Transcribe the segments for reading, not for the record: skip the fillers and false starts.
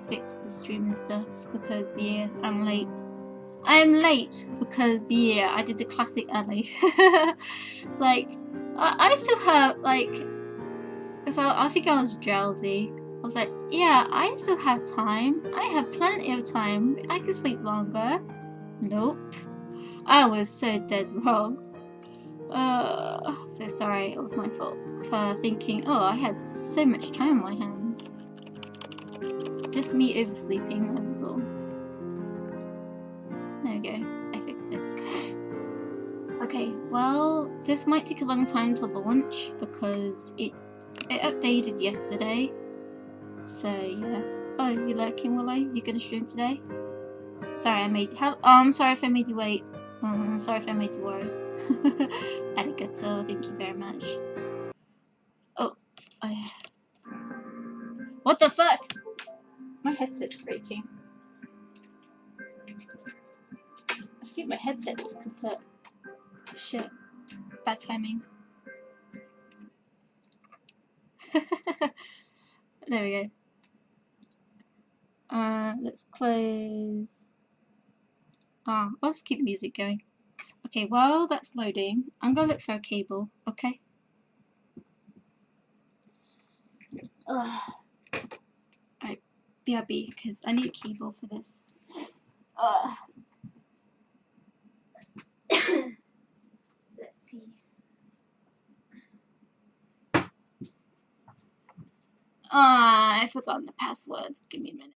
fix the stream and stuff because yeah, I'm late. I am late because yeah, I did the classic Ellie. It's like I still have like, because I think I was drowsy. I was like, yeah, I still have time. I have plenty of time. I can sleep longer. Nope. I was so dead wrong. So sorry, it was my fault for thinking, oh, I had so much time on my hands. Just me oversleeping, that's all. There we go, I fixed it. Okay, well, this might take a long time to launch because it updated yesterday. So yeah. Oh, you lurking, Willow? You gonna stream today? Sorry, I'm sorry if I made you wait. I'm sorry if I made you worry. Arigato, thank you very much. Oh, what the fuck? My headset's breaking. I think my headset is kaput. Shit. Bad timing. There we go. Let's close. I'll just keep the music going. Okay, while that's loading, I'm gonna look for a cable, okay? Alright, BRB, because I need a cable for this. Let's see. I forgot the password. Give me a minute.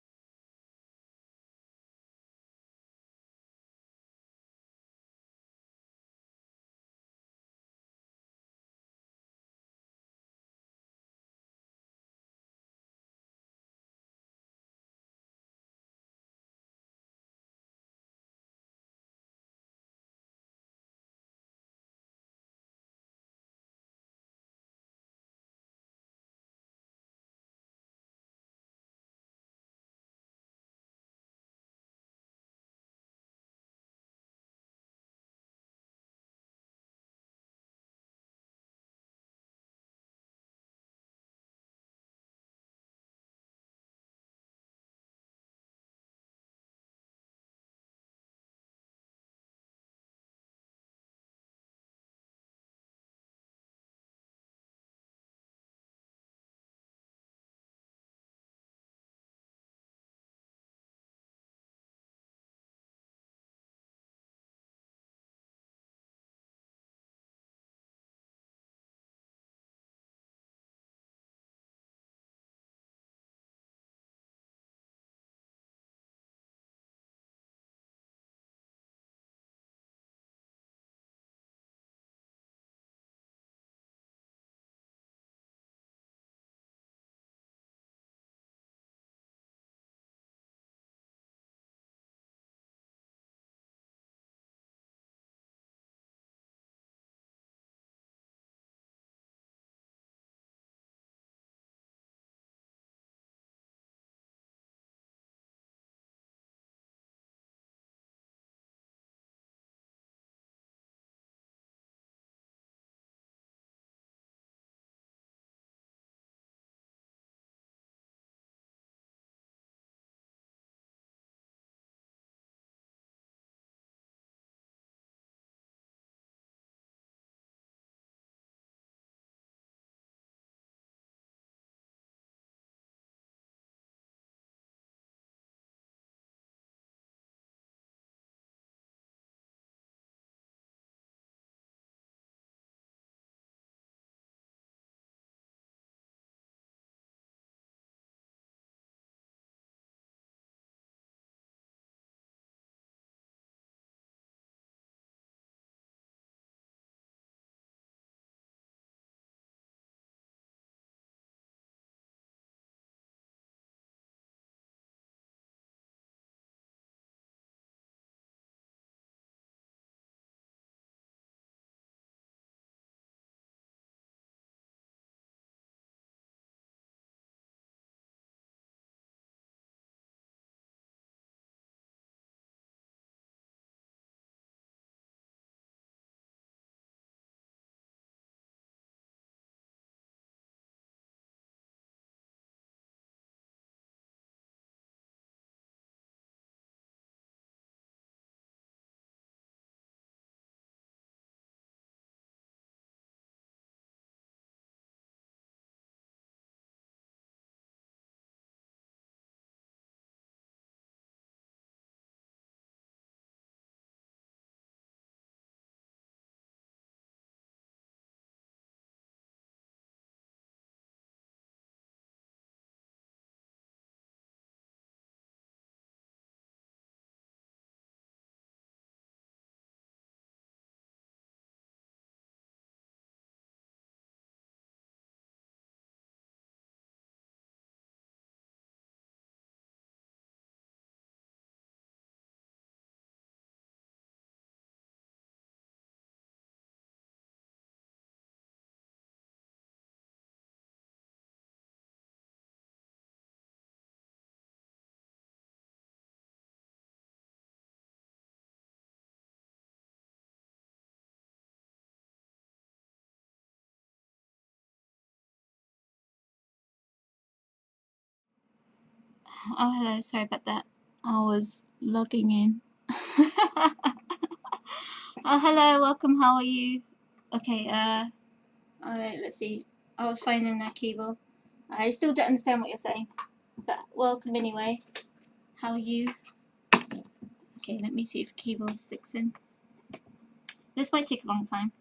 Oh, hello, sorry about that. I was logging in. Oh, hello, welcome, how are you? Okay, alright, let's see. I was finding a keyboard. I still don't understand what you're saying, but welcome anyway. How are you? Okay, let me see if keyboard's fixing. This might take a long time.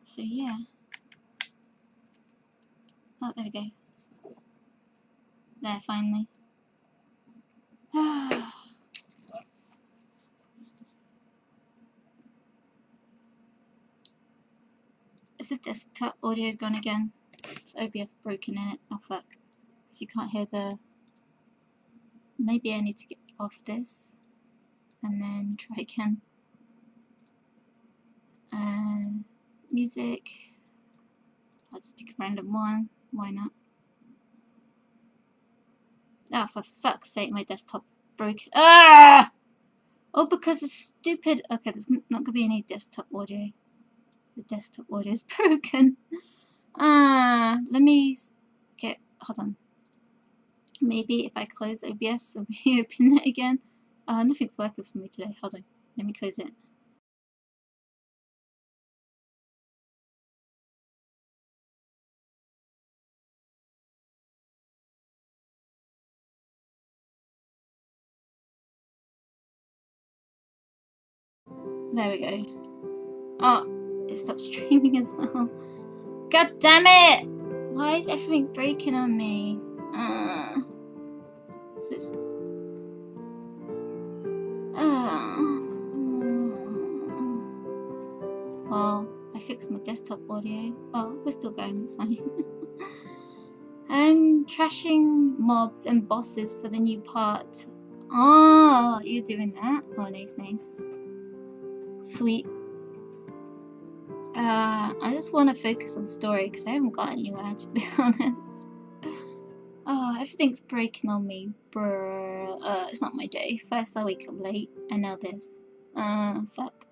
So, yeah. Oh, there we go. There, finally. Is the desktop audio gone again? It's OBS broken in it. Oh fuck. Because you can't hear the... Maybe I need to get off this. And then try again. Music. I'll just pick a random one. Why not? Oh, for fuck's sake, my desktop's broken. Ah! Oh, because it's stupid. Okay, there's not going to be any desktop audio. The desktop audio is broken. Let me get... Hold on. Maybe if I close OBS and reopen it again. Nothing's working for me today. Hold on. Let me close it. There we go. Oh, it stopped streaming as well. God damn it! Why is everything breaking on me? Well, I fixed my desktop audio. Oh, we're still going, it's fine. I'm trashing mobs and bosses for the new part. Oh, you're doing that? Oh, nice, nice. Sweet. I just want to focus on story because I haven't got anywhere, to be honest. Oh, everything's breaking on me, bruh. It's not my day. First I wake up late, and now this. Fuck.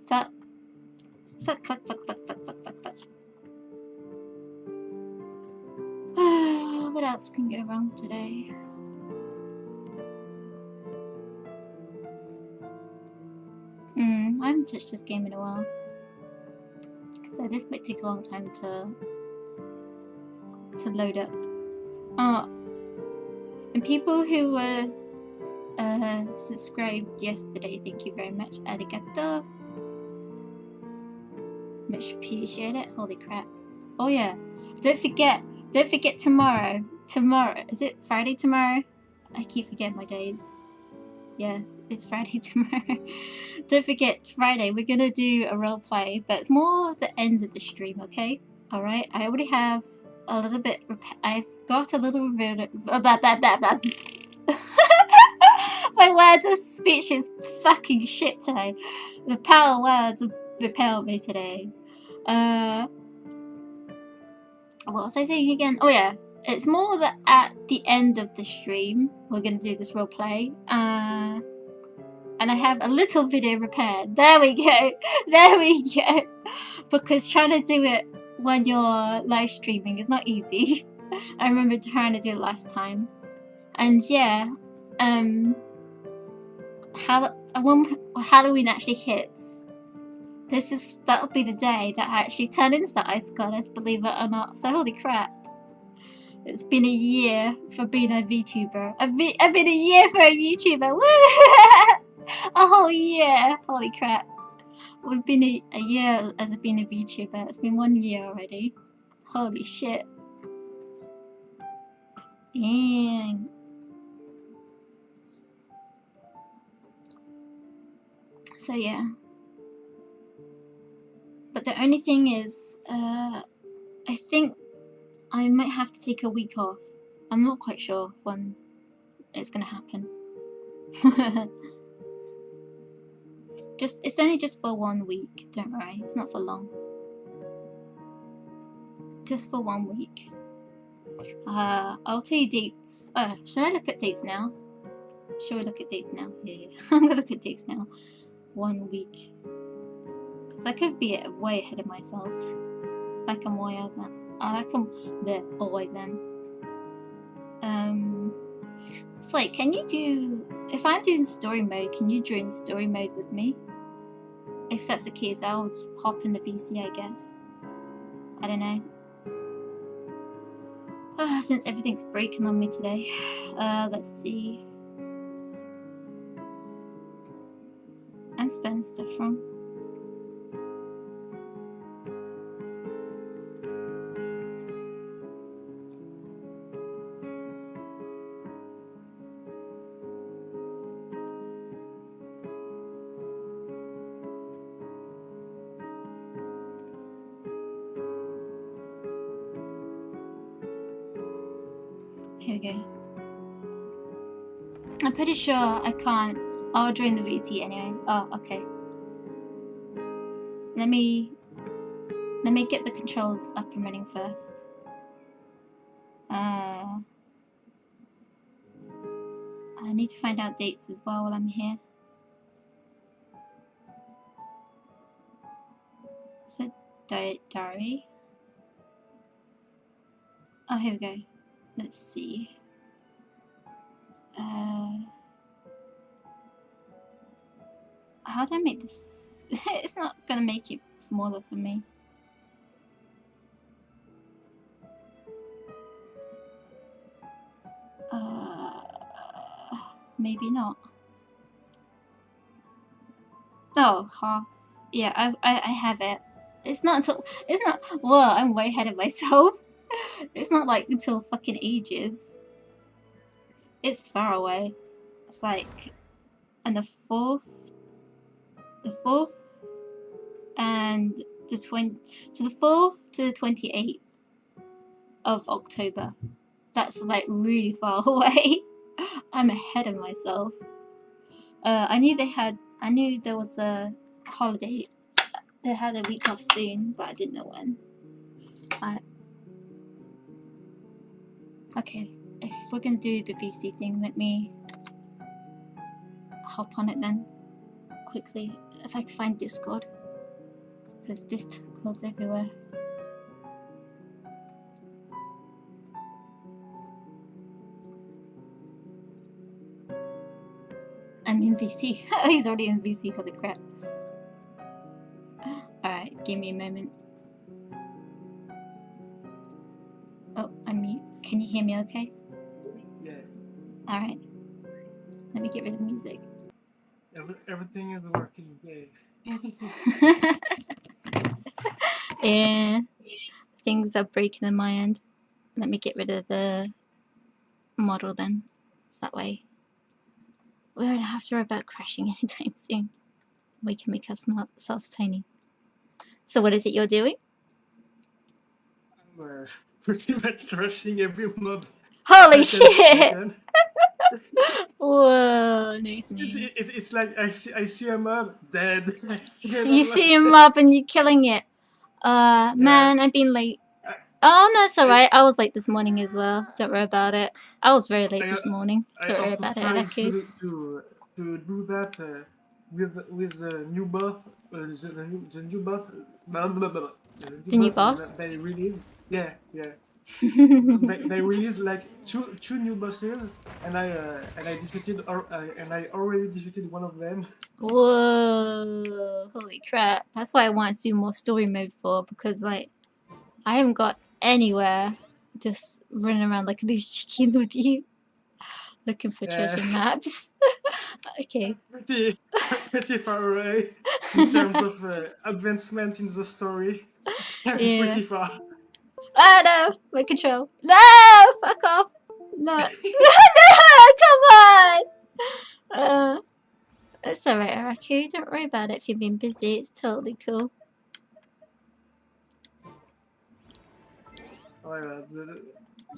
Fuck. Fuck, fuck, fuck, fuck, fuck, fuck, fuck, fuck. What else can go wrong today? I haven't touched this game in a while. So this might take a long time to load up. And people who were subscribed yesterday, thank you very much. Arigato. Much appreciate it. Holy crap. Oh yeah. Don't forget tomorrow. Tomorrow. Is it Friday tomorrow? I keep forgetting my days. Yes, it's Friday tomorrow. Don't forget, Friday, we're gonna do a role play, but it's more the end of the stream, okay? Alright? I already have a little bit... I've got a little bit... My words of speech is fucking shit today. The power words repel me today. What was I saying again? Oh yeah, it's more that at the end of the stream, we're gonna do this role play. And I have a little video prepared. There we go. There we go. Because trying to do it when you're live streaming is not easy. I remember trying to do it last time. And yeah, when Halloween actually hits, that'll be the day that I actually turn into the Ice Goddess, believe it or not. So holy crap. It's been a year for being a VTuber. I've been a year for a YouTuber. Woo! A whole year. Holy crap. We've been a year as being a VTuber. It's been 1 year already. Holy shit. Dang. So yeah. But the only thing is, I think I might have to take a week off. I'm not quite sure when it's gonna happen. It's only just for 1 week, don't worry, it's not for long. Just for 1 week. I'll tell you dates. Should I look at dates now? Should we look at dates now? Yeah. I'm gonna look at dates now. 1 week. Because I could be way ahead of myself. Like I'm way out. Like I'm always am. It's like, can you do, if I'm doing story mode, can you join story mode with me? If that's the case, I'll just hop in the VC, I guess. I don't know. Since everything's breaking on me today. Let's see. I'm spelling stuff wrong. Here we go. I'm pretty sure I can't. I'll join the VC anyway. Oh, okay. Let me get the controls up and running first. I need to find out dates as well while I'm here. So diary. Oh, here we go. Let's see. How do I make this? It's not gonna make it smaller for me. Maybe not. Oh, huh. Yeah, I have it. It's not until, it's not, whoa, I'm way ahead of myself. It's not like until fucking ages. It's far away. It's like, and the 4th, and the 4th to the 28th of October. That's like really far away. I'm ahead of myself. I knew there was a holiday. They had a week off soon, but I didn't know when. Okay, if we're gonna do the VC thing, let me hop on it then, quickly. If I can find Discord, because Discord's everywhere. I'm in VC. He's already in VC, holy crap. Alright, give me a moment. Oh, I'm mute. Can you hear me okay? Yeah. Alright. Let me get rid of the music. Everything is working great. Yeah. Things are breaking on my end. Let me get rid of the model then. So that way we won't have to worry about crashing anytime soon. We can make ourselves tiny. So what is it you're doing? I'm pretty much rushing every mob. Holy shit! Whoa, nice. It's like I see a mob dead. So you see him up and you're killing it. Man, I've been late. Oh no, it's alright. I was late this morning as well. Don't worry about it. I was very late this morning. Don't worry about it, Araku. To do that with the new buff, the new buff, The new boss? that they released. Yeah. they released like two new bosses, and I already defeated one of them. Whoa, holy crap. That's why I want to do more story mode for, because like I haven't got anywhere, just running around like a loose chicken with you, looking for treasure maps. Okay. Pretty far away in terms of advancement in the story. Pretty far. Oh no, my control. No, fuck off. No. No, come on. It's alright, Araku. Don't worry about it if you've been busy. It's totally cool. I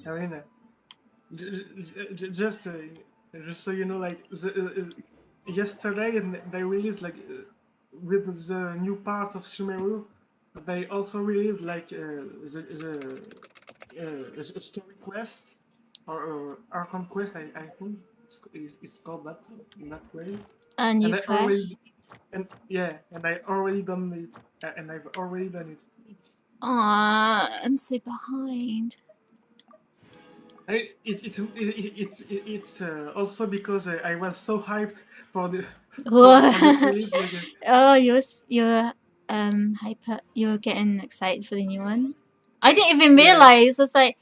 mean, just so you know, like yesterday they released like with the new part of Sumeru, they also released like the a story quest or Archon quest. I think it's called that in that way. A new quest. And I've already done it. Aww, I'm so behind. It's also because I was so hyped for the for this What? release. Like, Oh, you're hyper. You're getting excited for the new one. I didn't even yeah. realize. I was like,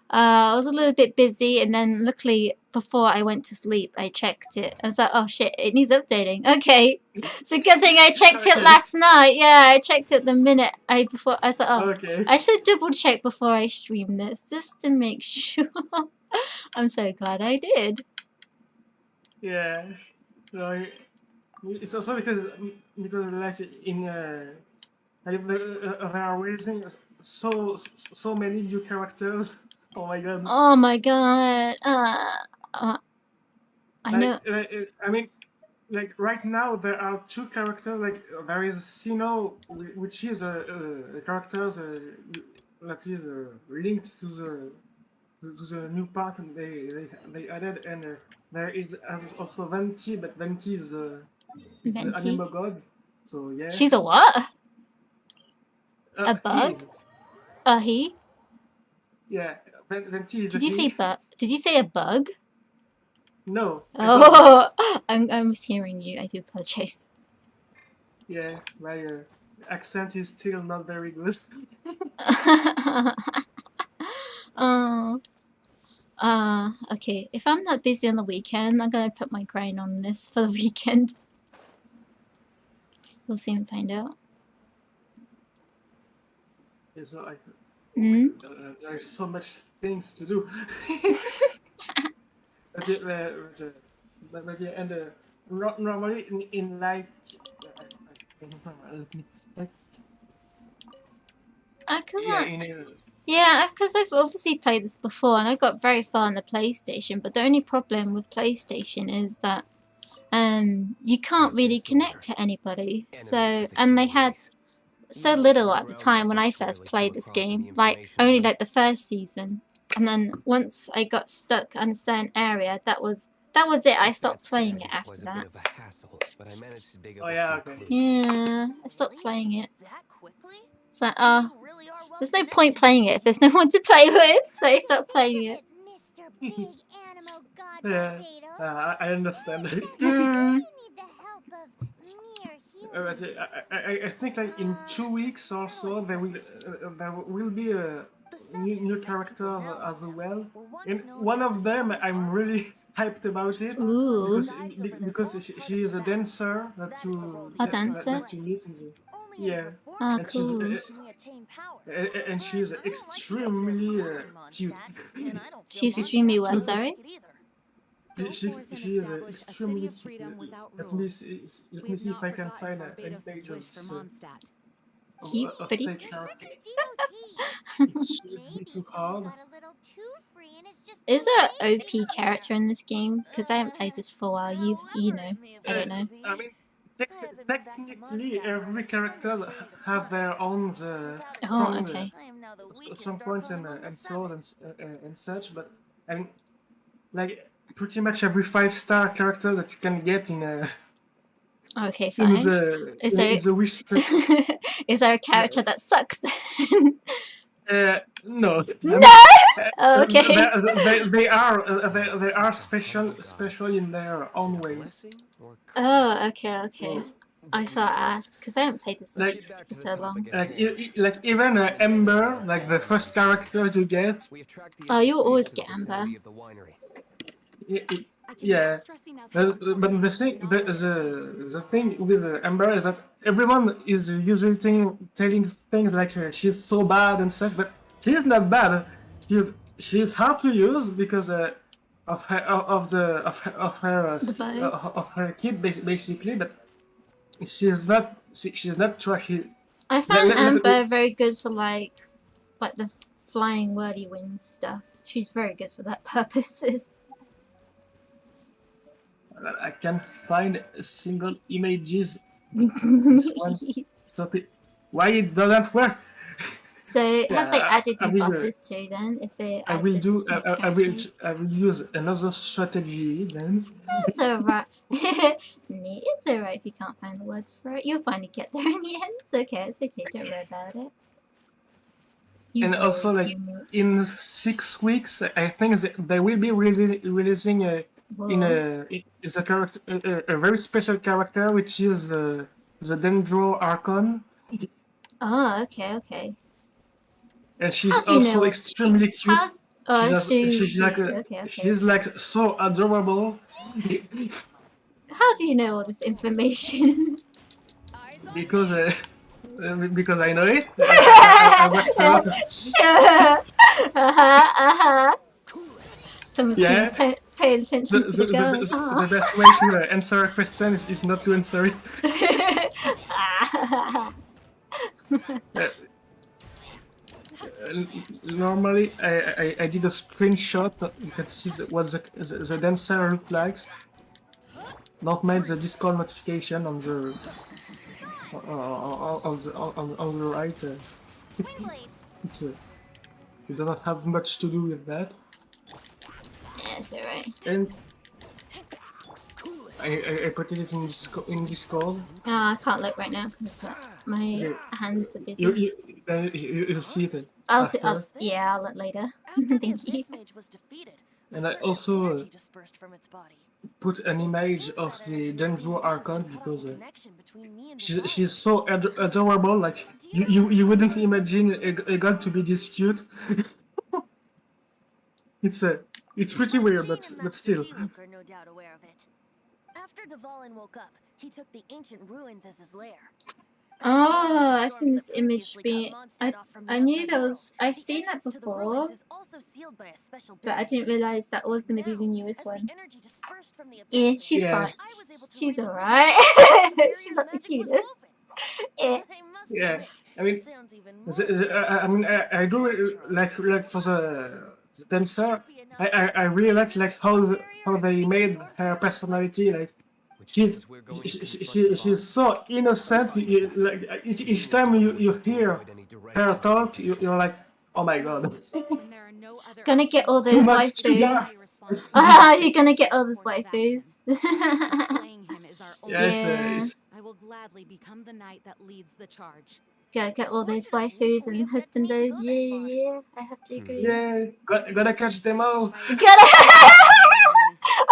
I was a little bit busy, and then luckily before I went to sleep, I checked it. I was like, oh shit, it needs updating. Okay, it's a good thing I checked it Okay. last night. Yeah, I checked it the minute I was like, oh, Okay. I should double check before I stream this just to make sure. I'm so glad I did. Yeah. So it's also because like in like they are raising so many new characters. Oh my god. Oh my god. I know. I mean, like right now there are two characters. Like there is Sino, which is a character that is linked to the new part and they added, and there is also Venti, but Venti is the Venti. animal god. So yeah, She's a what? A he bug? is. A he? Yeah, Venti is a Did you say he. bug? Did you say a bug? No, a dog. Oh, I was hearing you. I do apologize. Yeah, my accent is still not very good. Oh, okay. If I'm not busy on the weekend, I'm gonna put my grind on this for the weekend. We'll soon find out. Yeah, so I, oh my Hmm? god, there's so much things to do. But yeah, but yeah, and normally in like, let me, like, I can yeah, in Yeah, because I've obviously played this before and I got very far on the PlayStation, but the only problem with PlayStation is that you can't really connect to anybody. So and they had so little at the time when I first played this game, like only like the first season. And then once I got stuck in a certain area, that was it. I stopped playing it after that. oh yeah, okay. Yeah, I stopped playing it. It's like, oh, there's no point playing it if there's no one to play with, so I stopped playing it. Yeah, I understand. Mm. But I think like in 2 weeks or so there will be a new characters as well, and one of them I'm really hyped about it Ooh, because she is a dancer a dancer. that you meet in the yeah, Ah, and cool. she's extremely cute. She's extremely what, Look, sorry? she is extremely cute. Let me see if I can find an image Cute, of pretty. said character. It shouldn't be too hard. Is there an OP character in this game? Because I haven't played this for a while. You know. I don't know. I mean, technically, every character have their own Oh, strong okay. strong points and flaws and such. But I mean, like pretty much every 5-star character that you can get Okay, fine. Is there in the wish. is there a character that sucks then? No, I No. mean, Oh, okay. they are special in their own ways. Oh, okay, okay. So, I thought I asked because I haven't played this like for so long. like even Ember, like the first character you get, Oh, you always get Amber. yeah. But the thing with Ember is that everyone is usually telling things like she's so bad and such, but she's not bad. She's hard to use because of her The bow. of her kid basically, but she's not trashy. I Let, found let, let, Amber very good for like the flying wordy wings stuff. She's very good for that purposes. I can't find a single images. This one, so why it doesn't work? So have they Yeah, added new bosses too then? If they I will added do. new characters? I will use another strategy then. That's alright. It's alright if you can't find the words for it. You'll finally get there in the end. It's okay, don't worry about it. You And worry also, like, too much. in 6 weeks, I think they will be releasing in Whoa. is a character, a very special character, which is the Dendro Archon, Oh, okay, okay. and she's How do you also know? extremely cute. How? Oh, She's okay, okay. she's like so adorable How do you know all this information? because because I know it. I watched a lot of Sure. Uh-huh. Someone's yeah. paying attention to the girls, The huh? best way to answer a question is not to answer it. Uh, Normally, I did a screenshot. You can see what the dancer look like. Not made the Discord notification on the on the right. It's it does not have much to do with that. Yeah, it's alright. And I put it in Discord. Oh, I can't look right now because my Okay. hands are You busy. you see it I'll after. yeah, I'll look later. Thank you. And I also put an image of the Dendro Archon because she's so adorable. Like you wouldn't imagine a god to be this cute. It's pretty weird, but still. No doubt aware of it. After Dvalin woke up, he took the ancient ruins as his lair. Oh, I've seen this image being. I knew there was. I've seen that before, but I didn't realize that was going to be the newest one. Yeah, she's Yeah. fine. She's alright. She's not the cutest. Yeah. Yeah, I mean, I do like for the dancer. I really like how they made her personality. Like she's so innocent. Like each time you hear her talk, you're like, oh my god. Gonna get all those Too much waifus. sugar. You're gonna get all those waifus. Yeah, Yeah. I will gladly become the knight that leads the charge. Gotta get all those waifus and husbandos. Yeah. I have to agree. yeah, gotta catch them all. Gotta.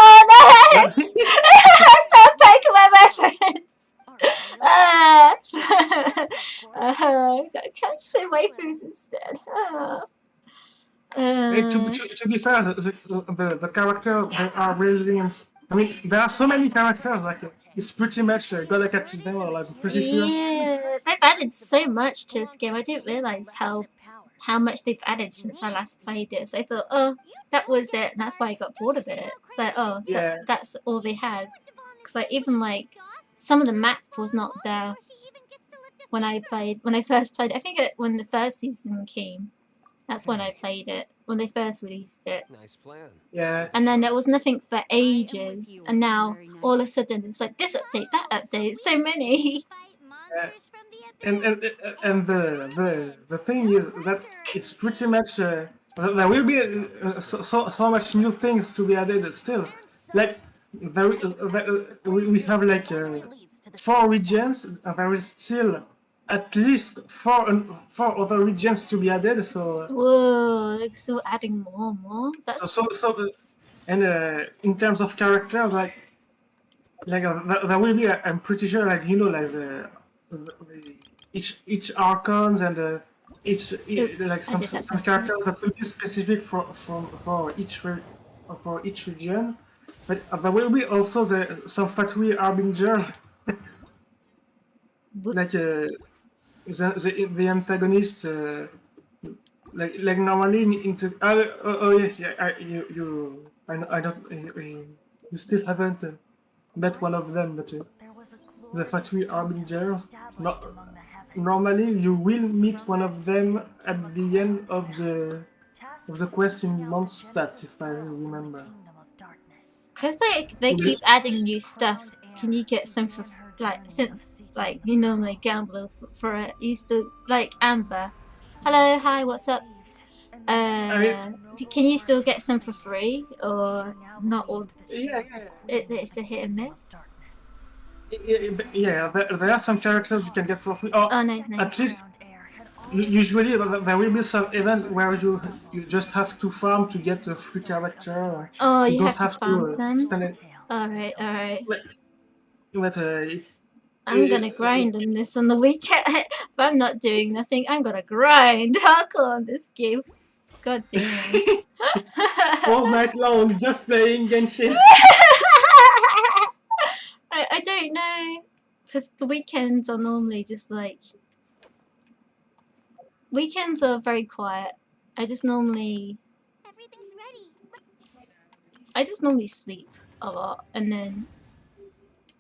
Oh no! Stop taking my reference. Gotta catch the waifus instead. To be fair, the characters they are brilliant. I mean, there are so many characters. Like it's pretty much gotta catch them all. I'm pretty sure. Yeah, they've added so much to this game. I didn't realize how much they've added since I last played it. So I thought, oh, that was it, and that's why I got bored of it. It's like, oh, Yeah. that's all they had. Because like even like some of the map was not there when I first played it. I think when the first season came, that's when I played it. When they first released it. Nice plan. Yeah. And then there was nothing for ages, and now all of a sudden it's like this update, that update, so many. And the thing is that it's pretty much there will be so much new things to be added still. Like we have like 4 regions, and there is still at least four other regions to be added. So Whoa, like still adding more and more. And in terms of characters, like there will be I'm pretty sure like like each archons and like some characters that will be specific for each region, but there will be also some Fatui harbingers like the antagonist like normally in the yes, yeah, I don't you still haven't met one of them, but the Fatui harbingers. Normally, you will meet one of them at the end of the quest in Mondstadt, if I remember. Because they keep adding new stuff. Can you get some for like you normally gamble for it? You still like Amber. Hello, hi, what's up? Can you still get some for free or not all? Yeah. It's a hit and miss. Yeah, there are some characters you can get for free. Oh, nice. usually there will be some event where you just have to farm to get a free character. Oh, You you don't have to have farm to some? spend it. Alright, alright. But it's I'm gonna grind on this on the weekend. If I'm not doing nothing, I'm gonna grind hardcore on this game. God damn. all night long just playing Genshin. I don't know. Because the weekends are normally just like. Weekends are very quiet. I just normally. Everything's ready. I just normally sleep a lot and then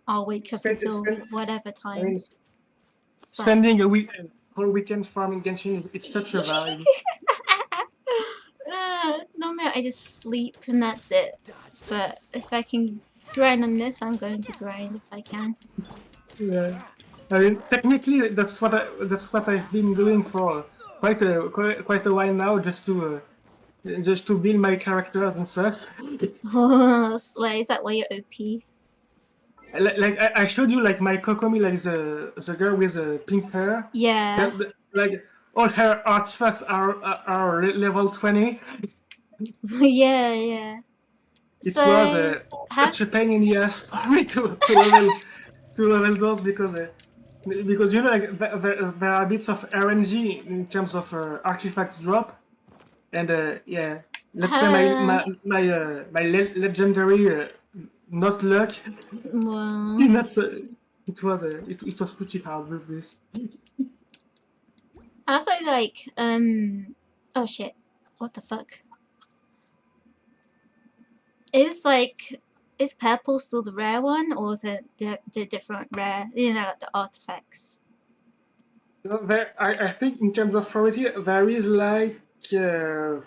I'll wake up until whatever I mean, time. It's like. spending a weekend, whole weekend farming Genshin is such a vibe. Normally I just sleep and that's it. But if I can grind on this, I'm going to grind if I can. Yeah. I mean, technically, that's what I've been doing for quite a while now, just to build my characters and stuff. Oh, Slay, is that why you're OP? Like I showed you, like my Kokomi, like the girl with the pink hair. Yeah. Like all her artifacts are level 20. Yeah, yeah. It So, was such a pain in the ass for me to level those because you know, like there are bits of RNG in terms of artifacts drop, and yeah, let's say my legendary not luck well, did not. It was pretty hard with this. I feel like, oh shit, what the fuck? Is purple still the rare one, or is it the different rare, like the artifacts? I think in terms of variety, there is like in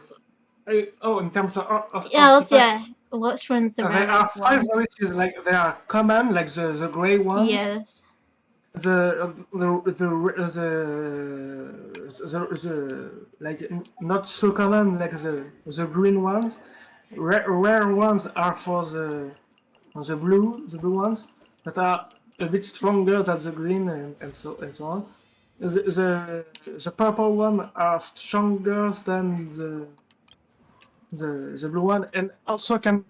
terms of Else, artifacts, yeah. Which one's the there are rarest 5 one? varieties. Like there are common, like the gray ones. Yes. The like not so common, like the green ones. Rare ones are for the blue ones that are a bit stronger than the green, and so on. The purple one are stronger than the blue one, and also like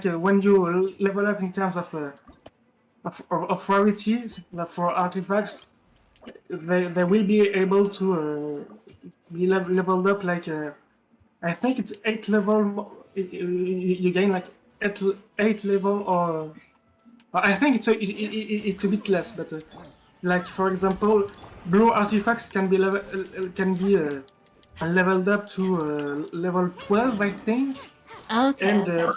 when you level up in terms of rarities, like for artifacts, they will be able to be leveled up, like I think it's 8 level. You gain like 8 level, or I think it's a bit less, but like for example, blue artifacts can be leveled up to level 12, I think, Okay. and Okay.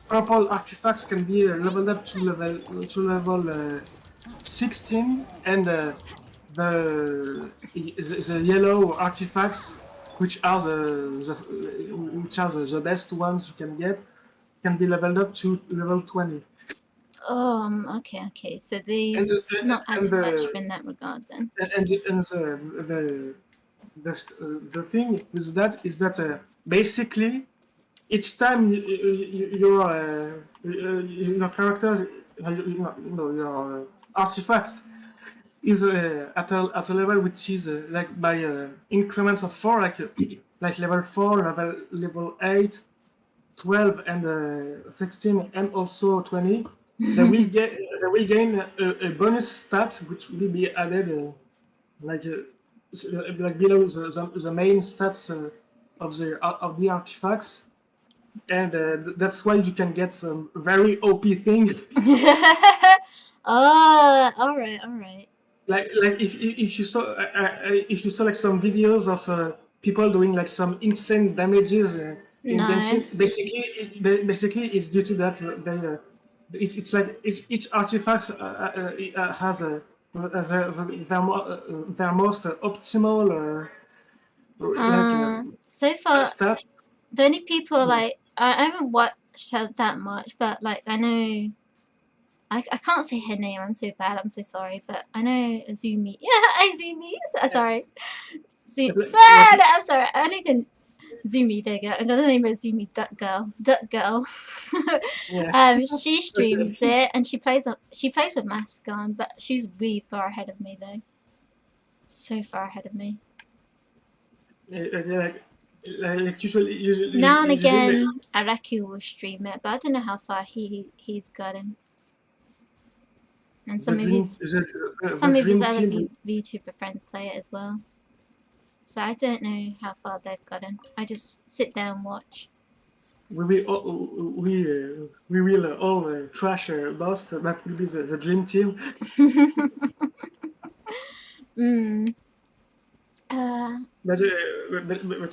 purple artifacts can be leveled up to level 16, and the yellow artifacts, which are the best ones you can get, can be leveled up to level 20. Okay. So they've And not and added much in that regard then. the thing with that is that basically each time your characters, your artifacts is at a level which is like by increments of 4, like level 4, level 8, 12, and 16, and also 20. They will gain a bonus stat which will be added like below the main stats of the artifacts, and that's why you can get some very OP things. Oh, alright. Like if you saw like some videos of people doing like some insane damages in No. Genshin, basically it's due to that. It's like each artifact has their most optimal So far, stats. the only people like I haven't watched her that much, but like I know I can't say her name. I'm so bad. I'm so sorry, but I know Azumi. Yeah, Azumi. Sorry. I'm sorry. I need to Zumi. There you go. I'm gonna name her Zumi Duck Girl. Duck Girl. She streams it and she plays with mask on, but she's way far ahead of me though. so far ahead of me. Like usually Now and usually, again, Araku will stream it, but I don't know how far he's gotten. And the some of dream his other team. VTuber friends play it as well. So I don't know how far they've gotten. I just sit there and watch. We will all trash boss. That will be the dream team. Mm. But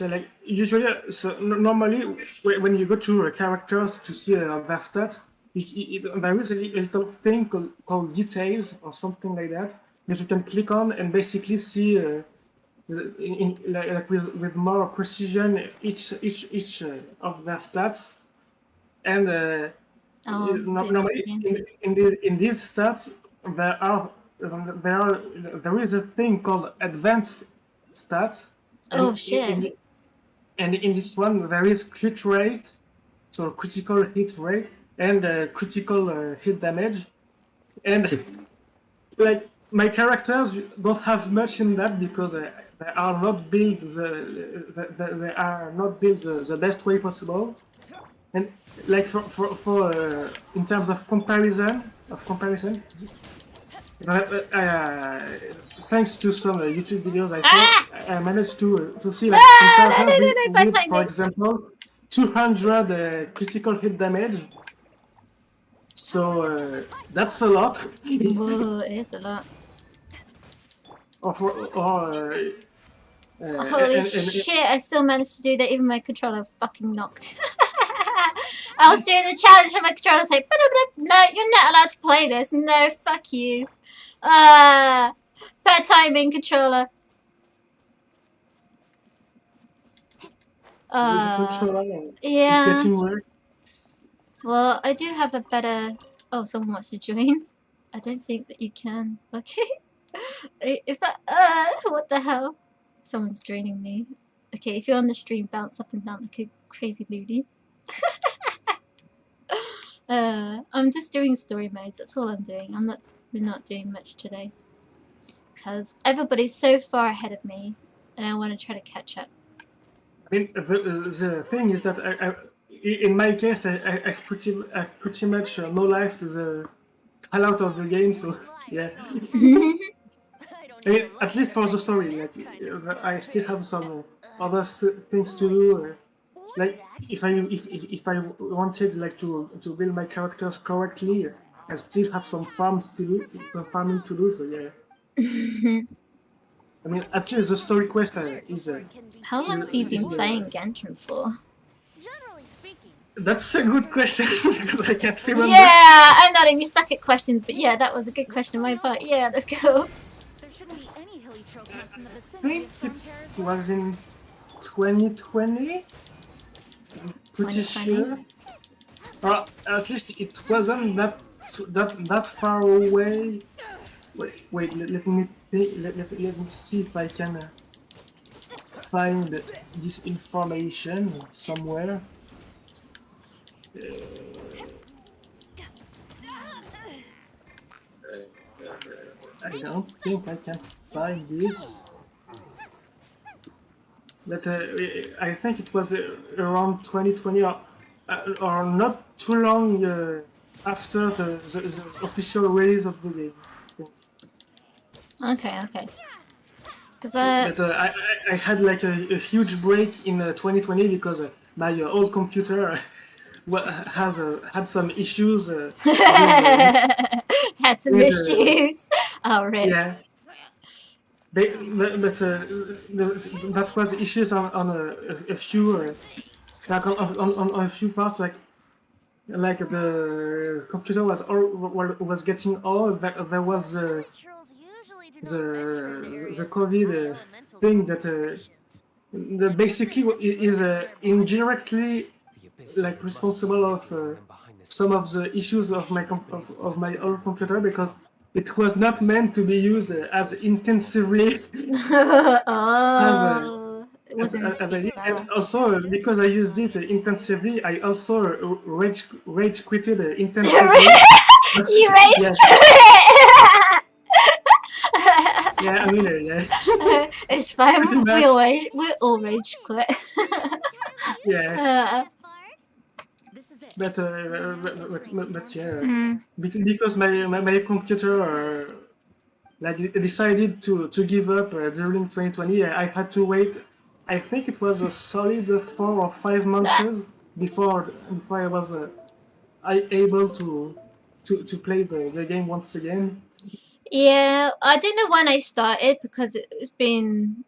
like usually, so normally when you go to characters to see their stats, there is a little thing called details or something like that that you can click on and basically see like with more precision each of their stats. And normally in these stats there is a thing called advanced stats. Oh And shit. and in this one there is crit rate, so critical hit rate, and critical hit damage. And like my characters don't have much in that because they are not built they are not built the best way possible. And like for in terms of comparison, thanks to some YouTube videos I saw, I managed to see like some characters with, for example, 200 critical hit damage. So that's a lot. Whoa, it is a lot. Holy shit, I still managed to do that, even my controller fucking knocked. I was doing the challenge and my controller was like, no, you're not allowed to play this. No, fuck you. Bad timing, controller. Yeah. Yeah. It's getting worse. Well, I do have a better... Oh, someone wants to join. I don't think that you can. Okay. If I... what the hell? Someone's joining me. Okay, if you're on the stream, bounce up and down like a crazy loony. I'm just doing story modes. That's all I'm doing. We're not doing much today because everybody's so far ahead of me, and I want to try to catch up. I mean, the thing is that in my case, I've pretty much no life to the hell out of the game. So yeah. I mean, at least for the story, like I still have some other things to do. Like if I wanted like to build my characters correctly, I still have some farms to do, some farming to do. So yeah. I mean, actually, the story quest is. How long have you been playing Genshin for? Generally speaking. That's a good question because I can't remember. Yeah, I'm not even suck at questions, but yeah, that was a good question on my part. Yeah, let's go. There shouldn't be any hilly trophies in the I vicinity think of it was in 2020. I'm pretty 2020? sure. Or at least it wasn't that far away. Wait. Let me think, let me see if I can find this information somewhere. I don't think I can find this. But I think it was around 2020 or not too long after the official release of the game. Okay. Because But I had like a huge break in 2020 because my old computer had some issues. Had some issues. Oh, rip. Yeah. But that was issues on a few like on a few parts, like the computer was getting old. There was the COVID thing that basically is indirectly like responsible of some of the issues of my old computer because it was not meant to be used as intensively as I did, and also because I used it intensively, I also rage quitted intensively. You rage Yeah, I mean, yeah. it's fine. Pretty much. We all rage quit. Yeah. This is it. But yeah, Mm. because my computer like decided to give up during 2020. I had to wait. I think it was a solid 4 or 5 months before I was I able to play the game once again. Yeah, I don't know when I started because it's been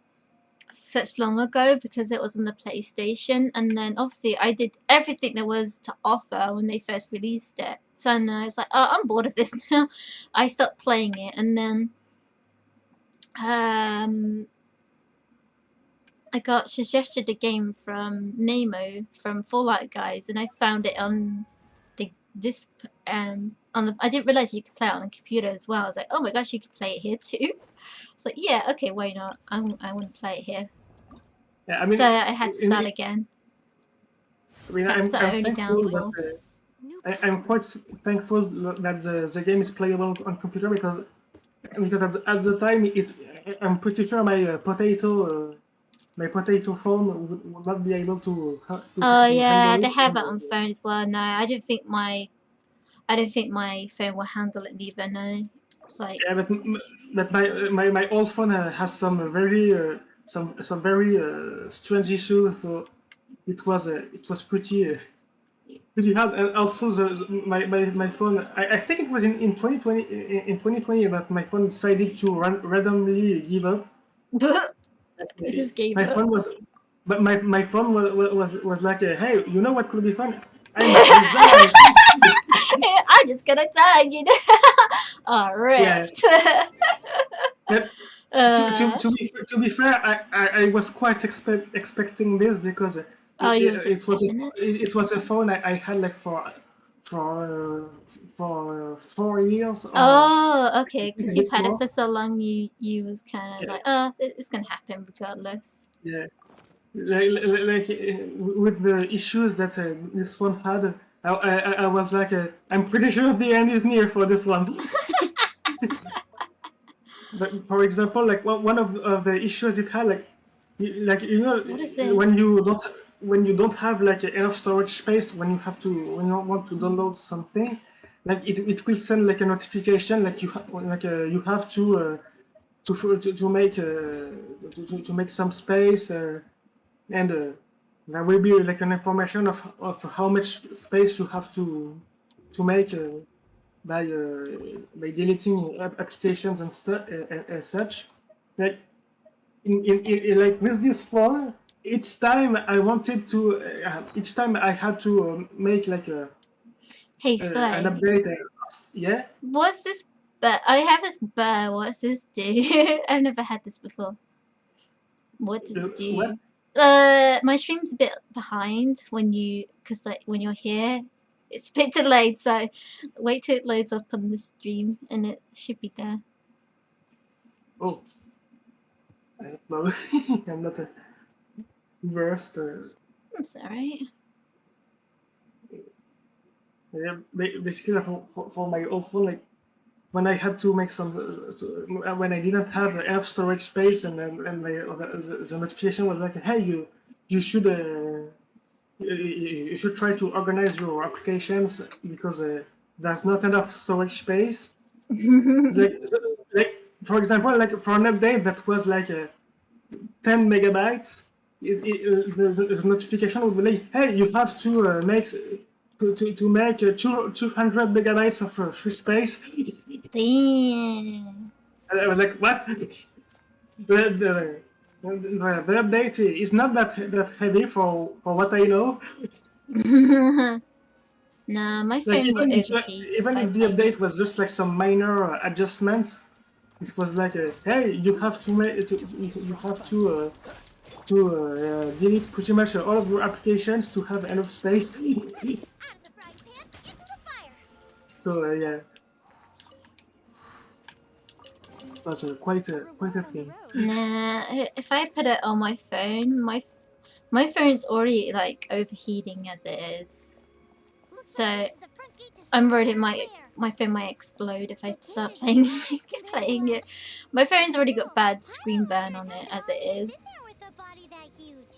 such long ago because it was on the PlayStation, and then obviously I did everything there was to offer when they first released it. So then I was like, oh, I'm bored of this now. I stopped playing it, and then I got suggested a game from Nemo from Fallout guys, and I found it on this on the. I didn't realize you could play it on the computer as well. I was like, oh my gosh, you could play it here too. It's like, yeah, okay, why not? I wouldn't play it here. Yeah, I mean, So I had to start again. That's the I'm only thankful downfall. that I'm quite thankful that the game is playable on computer because at the time I'm pretty sure my potato phone would not be able to Oh to yeah, handle they it. have it on phone as well. No, I don't think my phone will handle it either. No, it's like Yeah, but my old phone has some very some very strange issues, so it was pretty hard. And also my phone, I think it was in 2020 in 2020 that my phone decided to randomly give up. it just gave My up. phone was, but my phone was like, hey, you know what could be fun? I might just die. I'm just gonna die, you know. All right. Yeah. But uh, to be fair, I was quite expecting this because oh, you was expecting it? it was a phone I had like for 4 years or Oh, okay. a Because bit you've had it more. for so long, you was kind of Yeah, like, oh, it's gonna happen regardless. yeah. With the issues that this one had, I was like, I'm pretty sure the end is near for this one. But for example, like one of the issues it had, like you know, What is when this? you don't have like enough storage space when when you want to download something, like it will send like a notification like you have to make to make some space and there will be like an information of how much space you have to make by deleting applications and stuff as such. Like like with this phone, each time I had to make like Hey, an Slay. update. Yeah. What's this? But I have this bear. What's this do? I've never had this before. What does it What? do? My stream's a bit behind cause like when you're here, it's a bit delayed. So wait till it loads up on the stream, and it should be there. Oh, I don't know. I'm not a versed. That's alright. Yeah, basically for my old phone, like when I had to make some, when I didn't have enough storage space, and the notification was like, hey, you should you should try to organize your applications because there's not enough storage space. Like, like for example, like for an update that was like 10 megabytes, the notification would be like, hey, you have to make to make 200 megabytes of free space. Damn. And I was like, what? The update is not that heavy for what I know. Nah, my Like phone will overheat if even I if the play update it. was just like some minor adjustments, it was like, hey, you have to make you have to delete pretty much all of your applications to have enough space. So yeah, it was quite a thing. Nah, if I put it on my phone, my phone's already like overheating as it is. So I'm worried it might my phone might explode if I start playing it. My phone's already got bad screen burn on it as it is,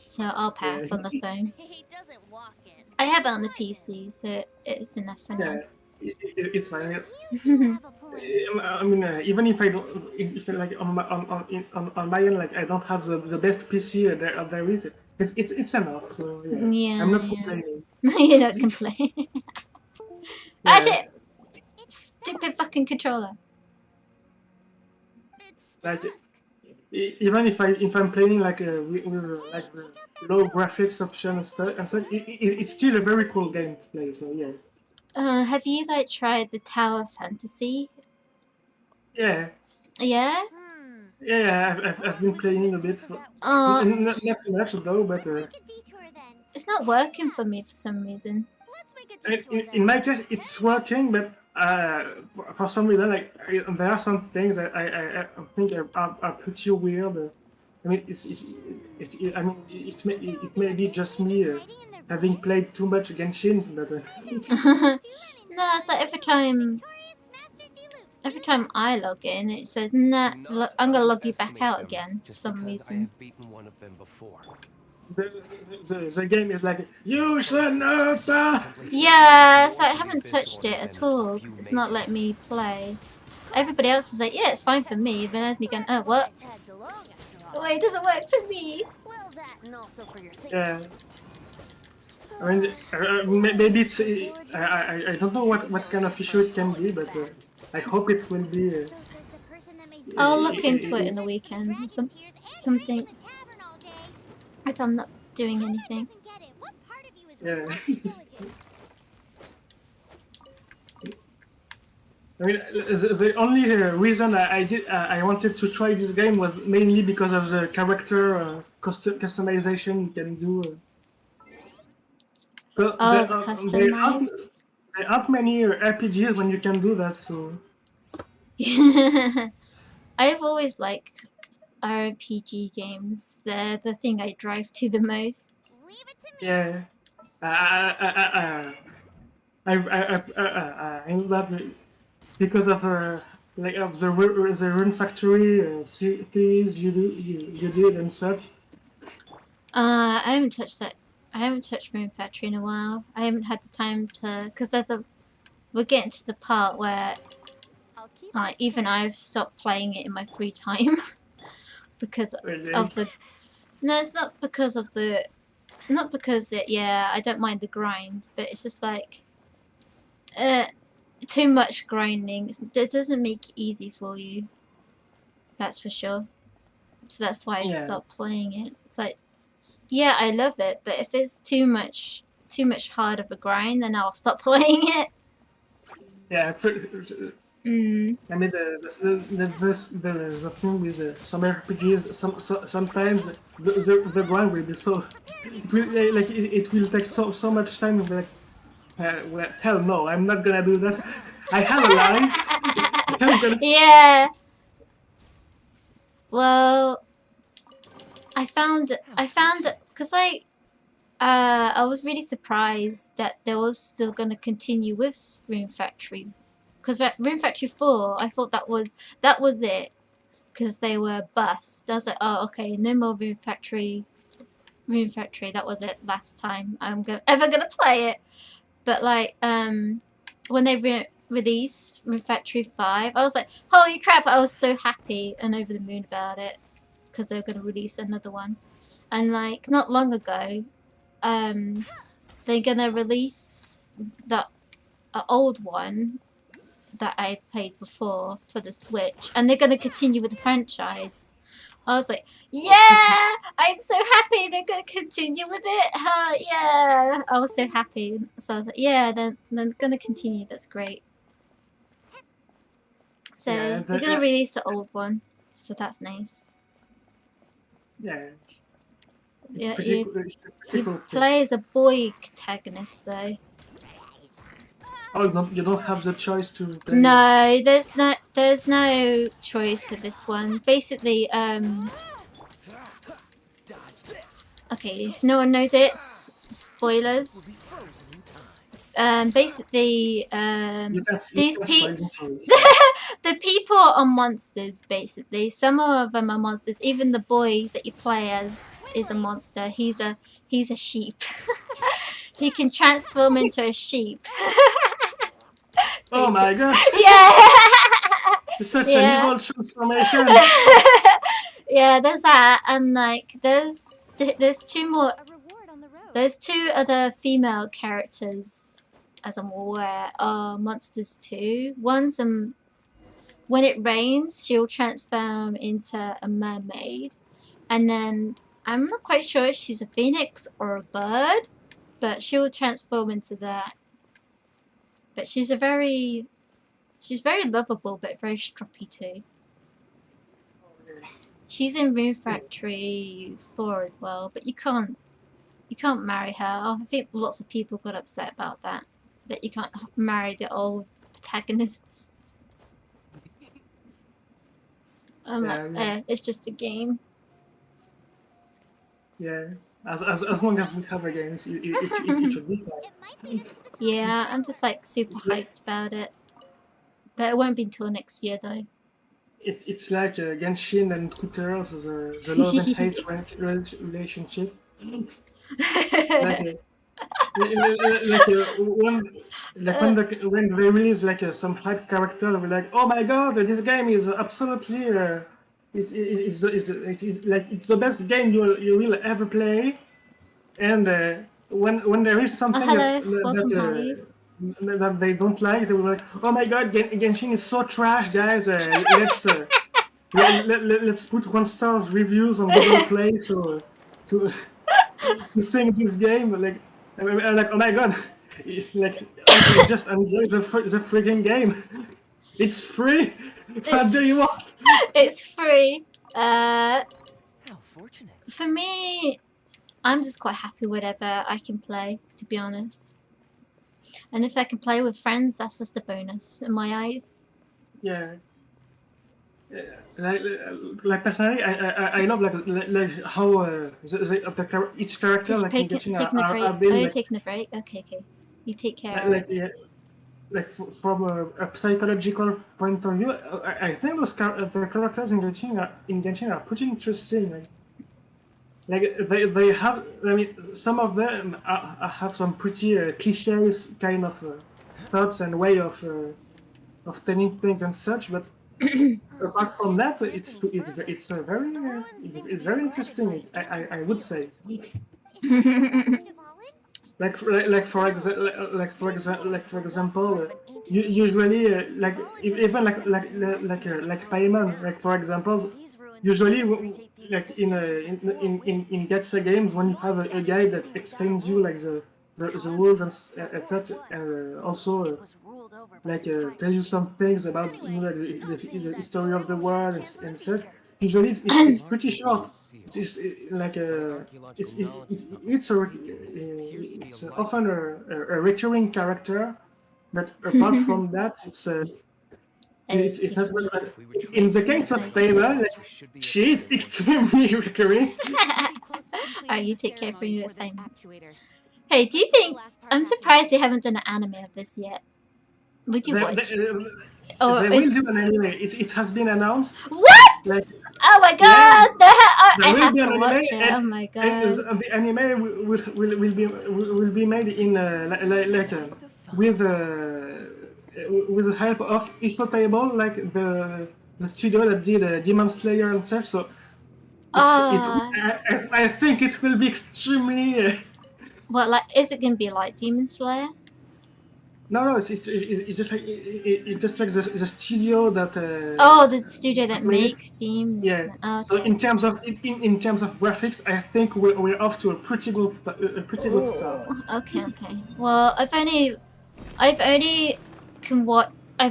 so I'll pass on the phone. He doesn't walk in. I have it on the PC, so it's enough for now. It's fine. Have a point. I mean, even if I don't, if like on my end, like I don't have the best PC there is, it's enough. So yeah, Yeah, I'm not yeah. complaining. You're not complaining. Ah, Yeah. shit! Stupid fucking controller. It's Like stuck. even if I'm playing like with like the low graphics option and stuff, it's still a very cool game to play. So yeah. Have you like tried the Tower Fantasy? Yeah. Yeah? Yeah, I've been playing a bit. Not too much though, but It's not working for me for some reason. Let's make a detour in then. my case, it's working, but for some reason, like there are some things that I think are pretty weird. I mean, I mean, it may be just me having played too much Genshin, but No, it's like every time I log in, it says, nah, I'm gonna log you back out again for some reason. I have beaten one of them before. the game is like, you son of a... Yeah, so I haven't touched it at all because it's not letting me play. Everybody else is like, yeah, it's fine for me. But there's me going, oh, what? I tagged along after all. Wait, it doesn't work for me. Well, that and also for your safety. Yeah. I mean, maybe it's I don't know what kind of issue it can be, but I hope it will be. So says the person that made I'll look into it in the weekend or something if I'm not doing anything. Yeah. I mean, the only reason I wanted to try this game was mainly because of the character customization you can do. But Oh, the customized. There aren't many RPGs when you can do that, so. I've always liked RPG games. They're the thing I drive to the most. Leave it to me. Yeah. I know that because of like of the Rune Factory series you did and such. I haven't touched that. I haven't touched Rune Factory in a while. I haven't had the time to, because we're getting to the part where I'll keep like even I've stopped playing it in my free time because Really? of the. No, it's not because of the. Not because yeah, I don't mind the grind, but it's just like, too much grinding. It doesn't make it easy for you. That's for sure. So that's why I stopped playing it. It's like, yeah, I love it, but if it's too much hard of a grind, then I'll stop playing it. Yeah. I mean, the thing with some RPGs. Sometimes the grind will be so. It will take so much time. To be like, well, hell no, I'm not gonna do that. I have a life. I'm gonna... Yeah. Well, I found because I was really surprised that they were still gonna continue with Rune Factory, because Rune Factory 4, I thought that was it, because they were bust. I was like, oh, okay, no more Rune Factory. That was it last time I'm ever gonna play it. But like when they released Rune Factory 5, I was like, holy crap! I was so happy and over the moon about it, because they were gonna release another one. And like not long ago, they're gonna release that old one that I played before for the Switch, and they're gonna continue with the franchise. I was like, yeah, I'm so happy they're gonna continue with it. Yeah, I was so happy. So I was like, yeah, they're gonna continue. That's great. So Yeah, they're gonna release the old one, so that's nice. Yeah. Yeah, Pretty you cool. play as a boy protagonist though. Oh, you don't have the choice to play. No, there's no choice for this one. Basically, okay, if no one knows it, spoilers. Basically, You these can't people, spoil it, sorry. the people are monsters. Basically, some of them are monsters. Even the boy that you play as is a monster. He's a sheep. He can transform into a sheep. Oh my god! Yeah. It's such an Yeah. evil transformation! Yeah, there's that, and like there's two more. A reward on the road. There's two other female characters, as I'm aware, are monsters too. One's when it rains, she'll transform into a mermaid, and then I'm not quite sure if she's a phoenix or a bird, but she'll transform into that. But she's very lovable, but very stroppy too. She's in Rune Factory 4 as well, but you can't marry her. I think lots of people got upset about that you can't marry the old protagonists. I'm like, it's just a game. Yeah. As long as we have a game, it should be fine. Yeah, I'm just like super hyped about it. But it won't be until next year though. It's like Genshin and Twitter, the love and hate relationship. When they release some hype character, we're like, oh my god, this game is absolutely it's the best game you will ever play. And when there is something that they don't like, they will be like, oh my god, Genshin is so trash, guys. Let's put 1-star reviews on Google Play so to sing this game. Like, I'm like, oh my god, like, just enjoy the freaking game. It's free. What do you want? It's free. How fortunate. For me, I'm just quite happy whatever I can play, to be honest. And if I can play with friends, that's just a bonus in my eyes. Yeah. Like personally, I love like how each character Just like in Genshin taking a break. are built, like, Taking a break. Okay. You take care. like yeah, like from a psychological point of view, I think the characters in Genshin are pretty interesting. Like they have, I mean, some of them have some pretty cliches kind of thoughts and way of telling things and such, but apart from that, it's very interesting. I would say. For example, usually even like Paimon, like for example, usually like in gacha games, when you have a guy that explains you like the rules and etc. and also tell you some things about the history of the world and such. Usually it's pretty short. It's often a recurring character, but apart from that, it has in the case of Taylor, she is extremely recurring. Alright, you take care for your assignments. Hey, do you think I'm surprised they haven't done an anime of this yet? Would you watch? They will do an anime. It has been announced. What? Oh my god! Yeah, I have to watch it. Oh my god! And the anime will be made in with the help of Ifotable, like the studio that did Demon Slayer and such. So I think it will be extremely. What, like, is it gonna be like Demon Slayer? No, it's just like the studio that. The studio that makes Demon. Yeah. Okay. So in terms of graphics, I think we're off to a pretty good start. Okay. Well, I've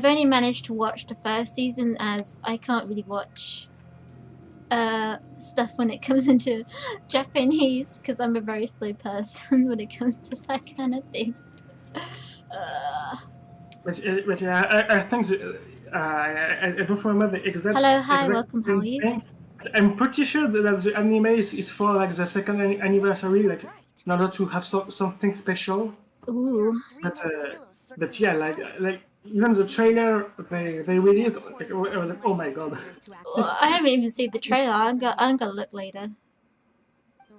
only managed to watch the first season, as I can't really watch stuff when it comes into Japanese, because I'm a very slow person when it comes to that kind of thing. But yeah, I think I don't remember the exact. Hello, hi, welcome. How are you? I'm pretty sure that the anime is for like the second anniversary, like in order to have something special. Ooh. But yeah, like even the trailer they released, like, I was like, oh my god. Well, I haven't even seen the trailer. I'm gonna look later.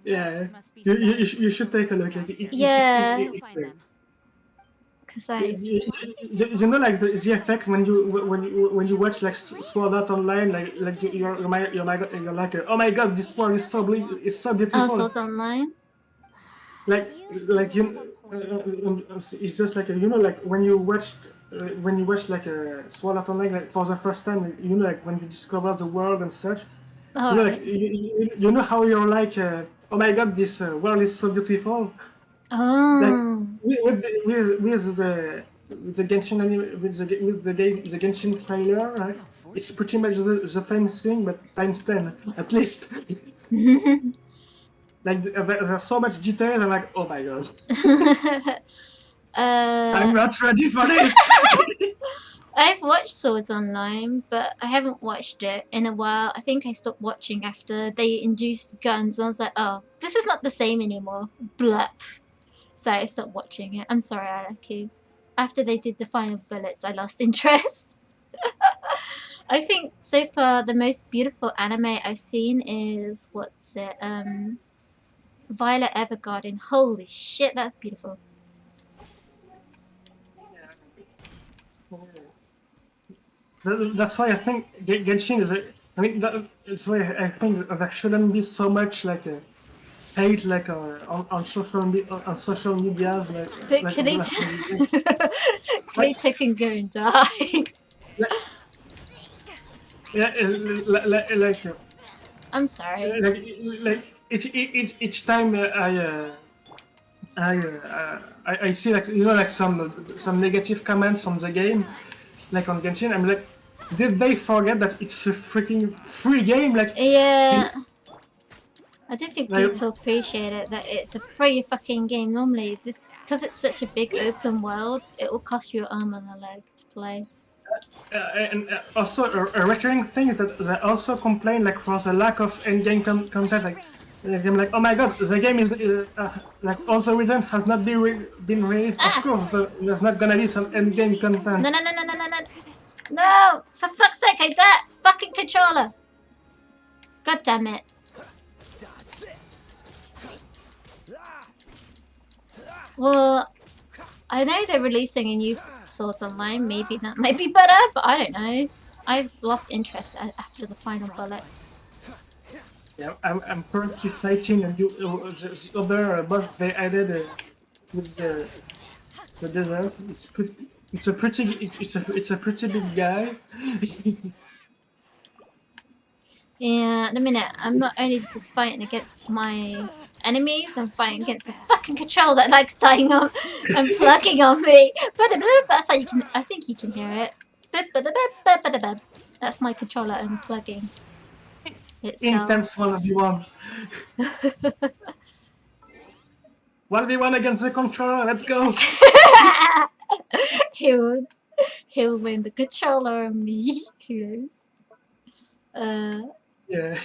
Yeah, you should take a look. Like, Yeah. it's Cause I you know, like the effect when you watch like Sword Art Online, like you're like oh my god, this world is it's so beautiful. Swords Online. Like it's just like you know, like when you watch like a Sword Art Online, like for the first time, you know, like when you discover the world and such, you know, like Alright. you know how you're like oh my god, this world is so beautiful. Like Oh. with the Genshin the Genshin trailer, right? It's pretty much the same thing, but times 10 at least. Like there's so much detail. I'm like, oh my god, I'm not ready for this. I've watched Swords Online, but I haven't watched it in a while. I think I stopped watching after they introduced guns, and I was like, oh, this is not the same anymore. Blup. So I stopped watching it. I'm sorry, Araku. After they did the final bullets, I lost interest. I think so far the most beautiful anime I've seen is what's it? Violet Evergarden. Holy shit, that's beautiful. That's why I think Genshin is I mean, that's why I think there shouldn't be so much like hate like on social medias But like Kalita can go and die. yeah, like I'm sorry. like each time I see like you know like some negative comments on the game, like on Genshin. I'm like, did they forget that it's a freaking free game? Like Yeah. I don't think like, people appreciate it that it's a free fucking game. Normally, this because it's such a big open world, it will cost you an arm and a leg to play. and also a recurring thing is that they also complain like for the lack of in-game content. Like I'm like, oh my god, the game is like also written has not been released. Of course, but there's not gonna be some in-game content. No, no, no, no, no, no, no. No! For fuck's sake, I that fucking controller! God damn it. Well, I know they're releasing a new Swords Online. Maybe that might be better, but I don't know. I've lost interest after the final bullet. Yeah, I'm currently fighting and the other boss they added with the desert. It's a pretty big guy. Yeah, in a minute, I'm not only just fighting against my enemies, I'm fighting against a fucking controller that likes dying on and plugging on me. That's why you can. I think you can hear it. That's my controller unplugging itself. Intense 1v1. 1v1 against the controller. Let's go. He'll win the controller on me. Who knows? Yeah.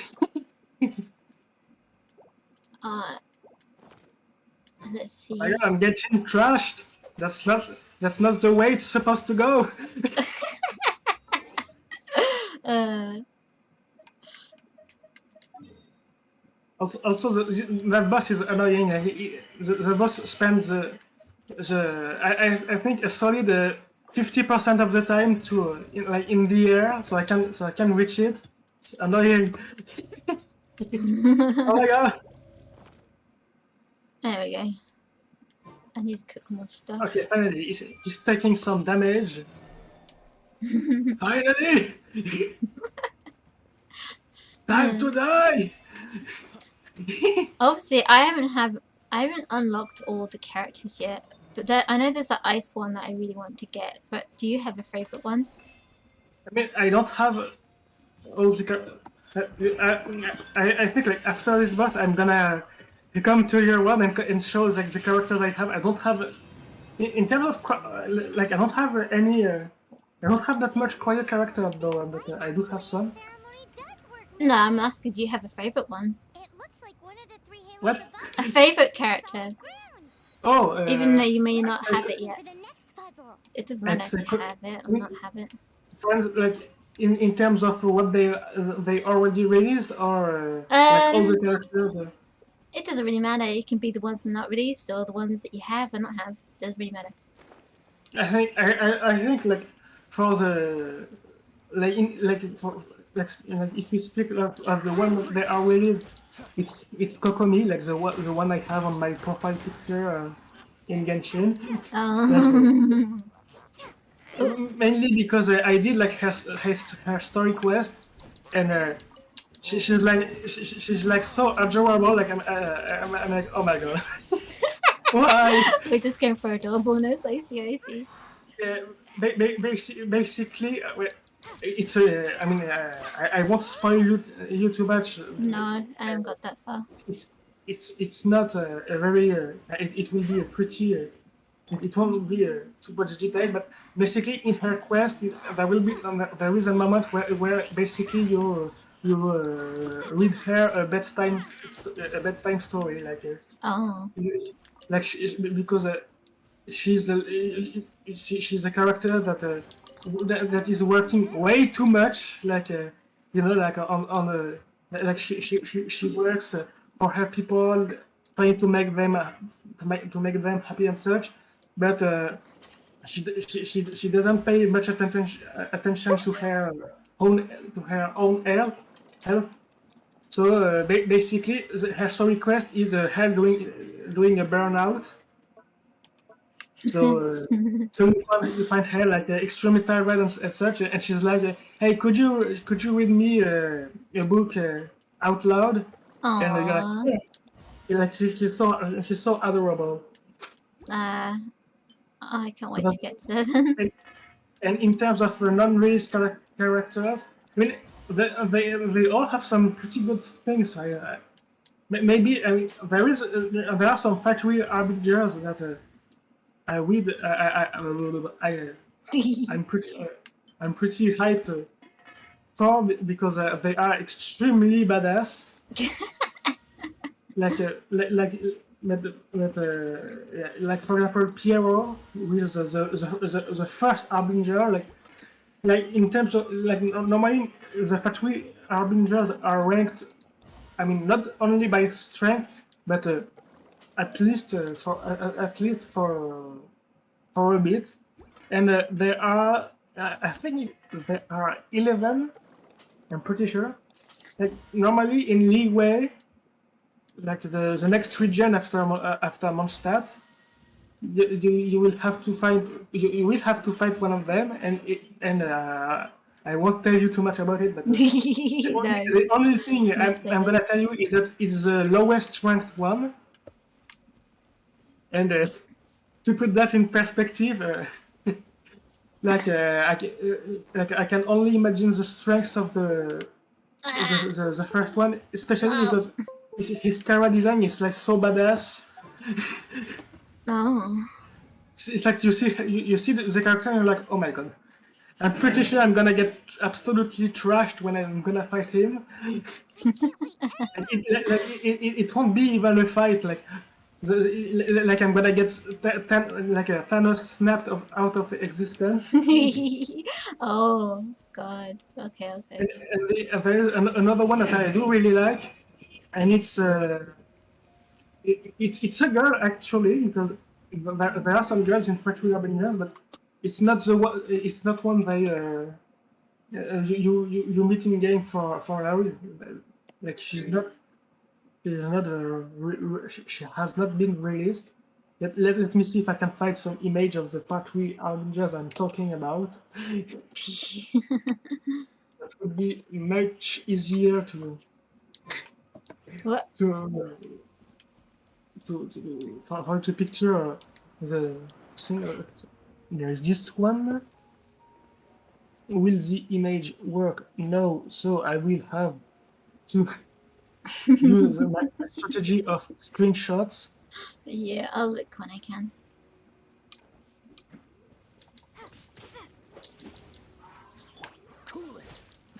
Let's see. I'm getting trashed. That's not the way it's supposed to go. Also that boss is annoying. The boss spends I think a solid 50% of the time to in the air, so I can reach it. It's annoying. Oh my god. There we go. I need to cook more stuff. Okay, finally, he's taking some damage. Finally! Time to die! Obviously, I haven't unlocked all the characters yet. But I know there's an ice one that I really want to get. But do you have a favorite one? I mean, I don't have all the. I think like after this boss, I'm gonna come to your one and show like the characters I have. I don't have, in terms of like I don't have any. I don't have that much quiet character though, but I do have some. No, I'm asking, do you have a favorite one? It looks like one of the three What? A favorite character? Oh, Even though you may not I- have it yet. For the next puzzle. It doesn't matter it's if you have it or not have it. friends, like in terms of what they already released, or like all the Um, characters. it doesn't really matter. It can be the ones that are not released or the ones that you have or not have. It doesn't really matter. I think like for the like for like if we speak of the one that they are released, it's Kokomi, like the one I have on my profile picture in Genshin. Like Oh, mainly because I did like her story quest, and she's like so adorable. Like I'm like, oh my god, why? we're just going for a door bonus. I see, I see. Basically, it's I mean, I won't spoil you too much. No, I haven't got that far. It's it's not a very. It will be a pretty. It won't be too much detail, but basically in her quest, there is a moment where basically you read her a bedtime story Oh. like because she's a character that is working way too much, you know, like on like she works for her people, trying to make them to make them happy and such, but she doesn't pay much attention to her own health. So basically, her story quest is her doing a burnout. So, so you find her like extremely tired and such, and she's like, "Hey, could you read me a book out loud?" And you're like, Aww. yeah. Like she's so adorable. I can't So wait to get to that. and in terms of non-released characters, I mean, they all have some pretty good things. Maybe I mean, there are some factory arbiters that I read. I'm pretty I'm pretty hyped for because they are extremely badass. like like for example Piero with the first harbinger, like in terms of like normally the factory harbingers are ranked, I mean, not only by strength but at least for a bit, and there are I think there are 11. I'm pretty sure. Like normally in Leeway, like the next region after Mondstadt, you will have to fight. You will have to fight one of them, and I won't tell you too much about it. But No, the only thing no I'm gonna spoilers. tell you is that it's the lowest ranked one, and to put that in perspective. Like I can only imagine the strengths of the first one, especially Wow. because his cara design is like so badass. Oh. It's like you see the character and you're like, oh my god. I'm pretty sure I'm gonna get absolutely trashed when I'm gonna fight him. It won't be even a fight. Like I'm gonna get like a Thanos snapped out of existence. Oh god. Okay, okay. And there is another one that I do really like, and it's a girl actually, because there are some girls in Factory Urban Girls, but it's not the one. It's not one they you meet in game for Larry. Like she's not she has not been released. Let me see if I can find some image of the Factory Avengers I'm talking about. That would be much easier What? to for how to picture the thing. There is this one. Will the image work? No, so I will have to use my strategy of screenshots. Yeah, I'll look when I can.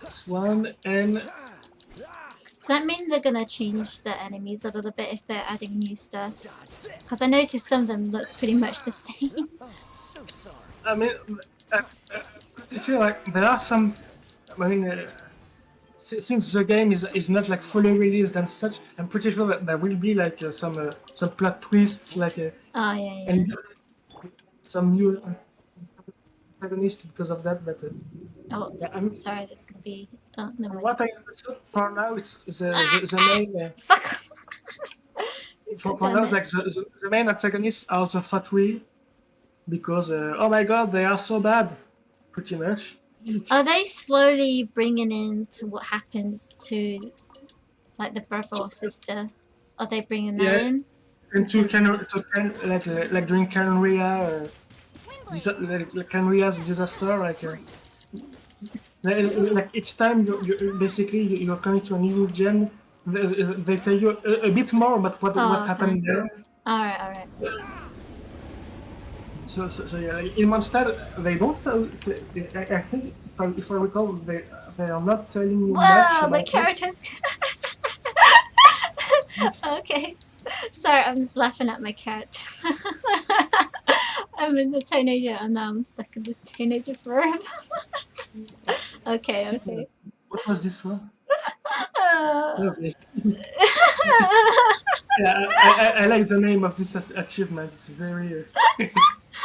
This one, and that mean they're gonna change the enemies a little bit if they're adding new stuff? Because I noticed some of them look pretty much the same. Oh, so sorry. I mean, I, I feel like there are some. I mean, since the game is not like fully released and such, I'm pretty sure that there will be like some plot twists, like Oh yeah, yeah. and some new antagonists because of that. But Oh, yeah, I mean, sorry, that's gonna be. Oh, never from mind. what I understood for now, it's the main. Fuck! For now, Damn it's it. like the main antagonists are the fat wheel because oh my god, they are so bad, pretty much. Are they slowly bringing into what happens to, like, the brother or sister? Are they bringing that Yeah, in? and Because- like during Canria, like Canria's disaster, like each time basically you're coming to a new gen, they tell you a bit more about what Oh, okay. happened there. Alright, alright. So yeah, like in Monster they don't tell. I think if I recall, they are not telling you much Whoa, about my it. character's. Okay. Sorry, I'm just laughing at my character. I'm in the teenager and now I'm stuck in this teenager forever. Okay, okay. What was this one? Uh, Okay. Yeah, I like the name of this achievement. It's very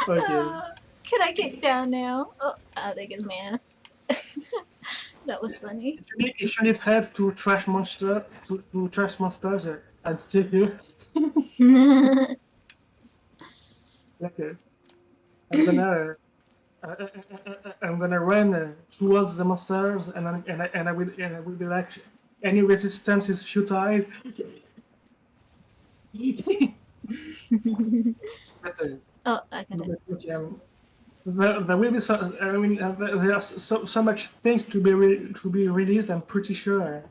okay. Can I get down now? Oh, there goes my ass. That was funny. If you need help to trash monsters, I'm still here. Like, I'm gonna run towards the monsters, and I will be like, any resistance is futile. But, Oh, I got it. there will be I mean, there are so much things to be released. I'm pretty sure.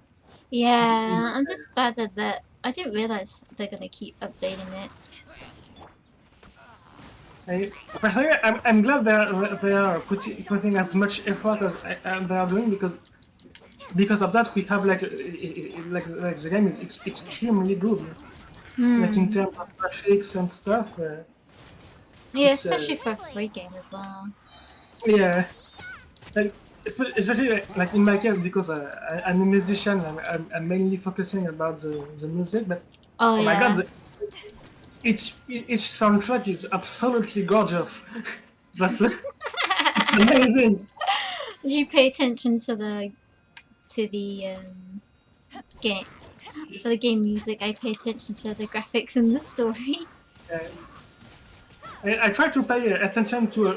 Yeah, I'm just glad that I didn't realize they're gonna keep updating it. Personally, I'm glad they are putting as much effort as they are doing because of that we have like the game is extremely good, like in terms of graphics and stuff. Yeah, It's especially for a free game as well. yeah, like especially like in my case because I'm a musician and I'm mainly focusing about the music, but Oh oh my god, yeah. each soundtrack is absolutely gorgeous. That's it's amazing. You pay attention to the game for the game music. I pay attention to the graphics and the story. Uh, I try to pay attention to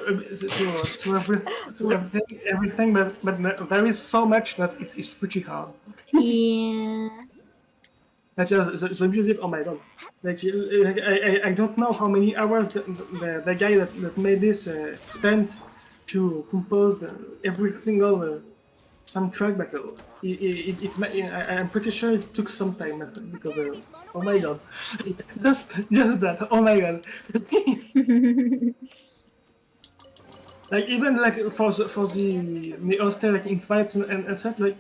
everything, but there is so much that it's pretty hard. Yeah. That's just the music. Oh my god! Like I don't know how many hours the guy that made this spent to compose every single soundtrack, but I'm pretty sure it took some time because oh my god, just that. Oh my god. Like even like for the hostel like in fights and such, like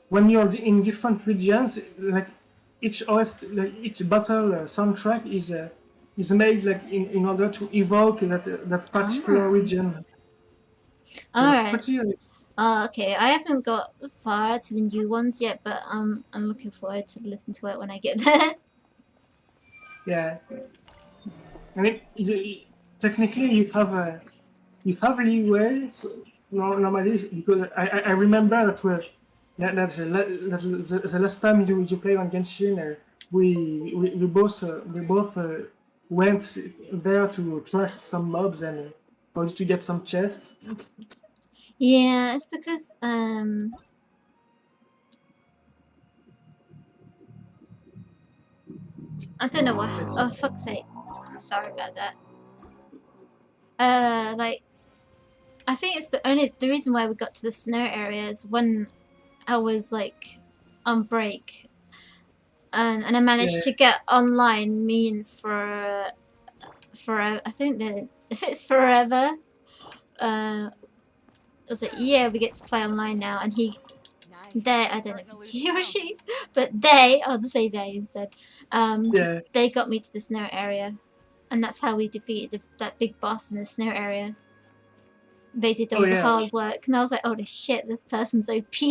when you're in different regions, like each OST, like each battle soundtrack is made like in order to evoke that particular region. So it's Alright. pretty. Oh, okay. I haven't got far to the new ones yet, but I'm looking forward to listen to it when I get there. Yeah. I mean, technically you have leeway. So normally, because I remember that's the last time you played on Genshin, we both went there to trash some mobs and for to get some chests. Yeah, it's because I don't know what. Oh, fuck's sake! Sorry about that. Like I think it's only the reason why we got to the snow area is when I was like on break, and I managed to get online. Me and for I think that if it's forever, I was like, yeah, we get to play online now, and they, I don't know if it's he or she, but they, I'll just say they instead, Yeah. they got me to the snow area. And that's how we defeated that big boss in the snow area. They did all Oh the yeah. hard work, and I was like, "Holy shit, this person's OP."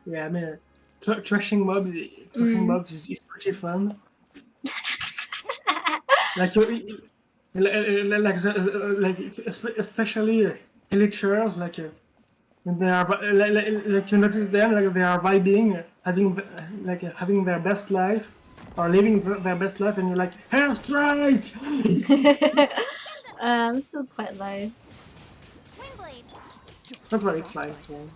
Yeah, I mean, trashing mobs is pretty fun. Like like especially lecturers when they are like you notice them like they are vibing, having their best life or living their best life, and you're like hair straight. I'm still quite low. Windblade. Don't worry, it's fine. It's fine.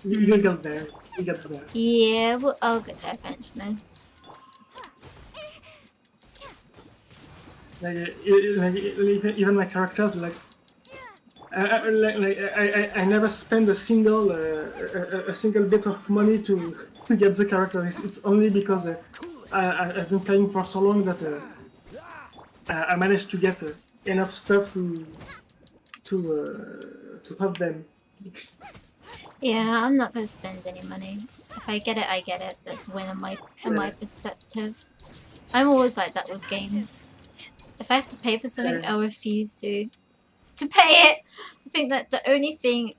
You'll get there. You get there. Yeah, well, I'll get there eventually. Even my characters I never spend a single bit of money to get the character. It's only because I've been playing for so long that I managed to get enough stuff to have them. Yeah, I'm not gonna spend any money. If I get it, I get it. That's when am I perceptive. I'm always like that with games. If I have to pay for something, I'll refuse to pay it. I think that the only thing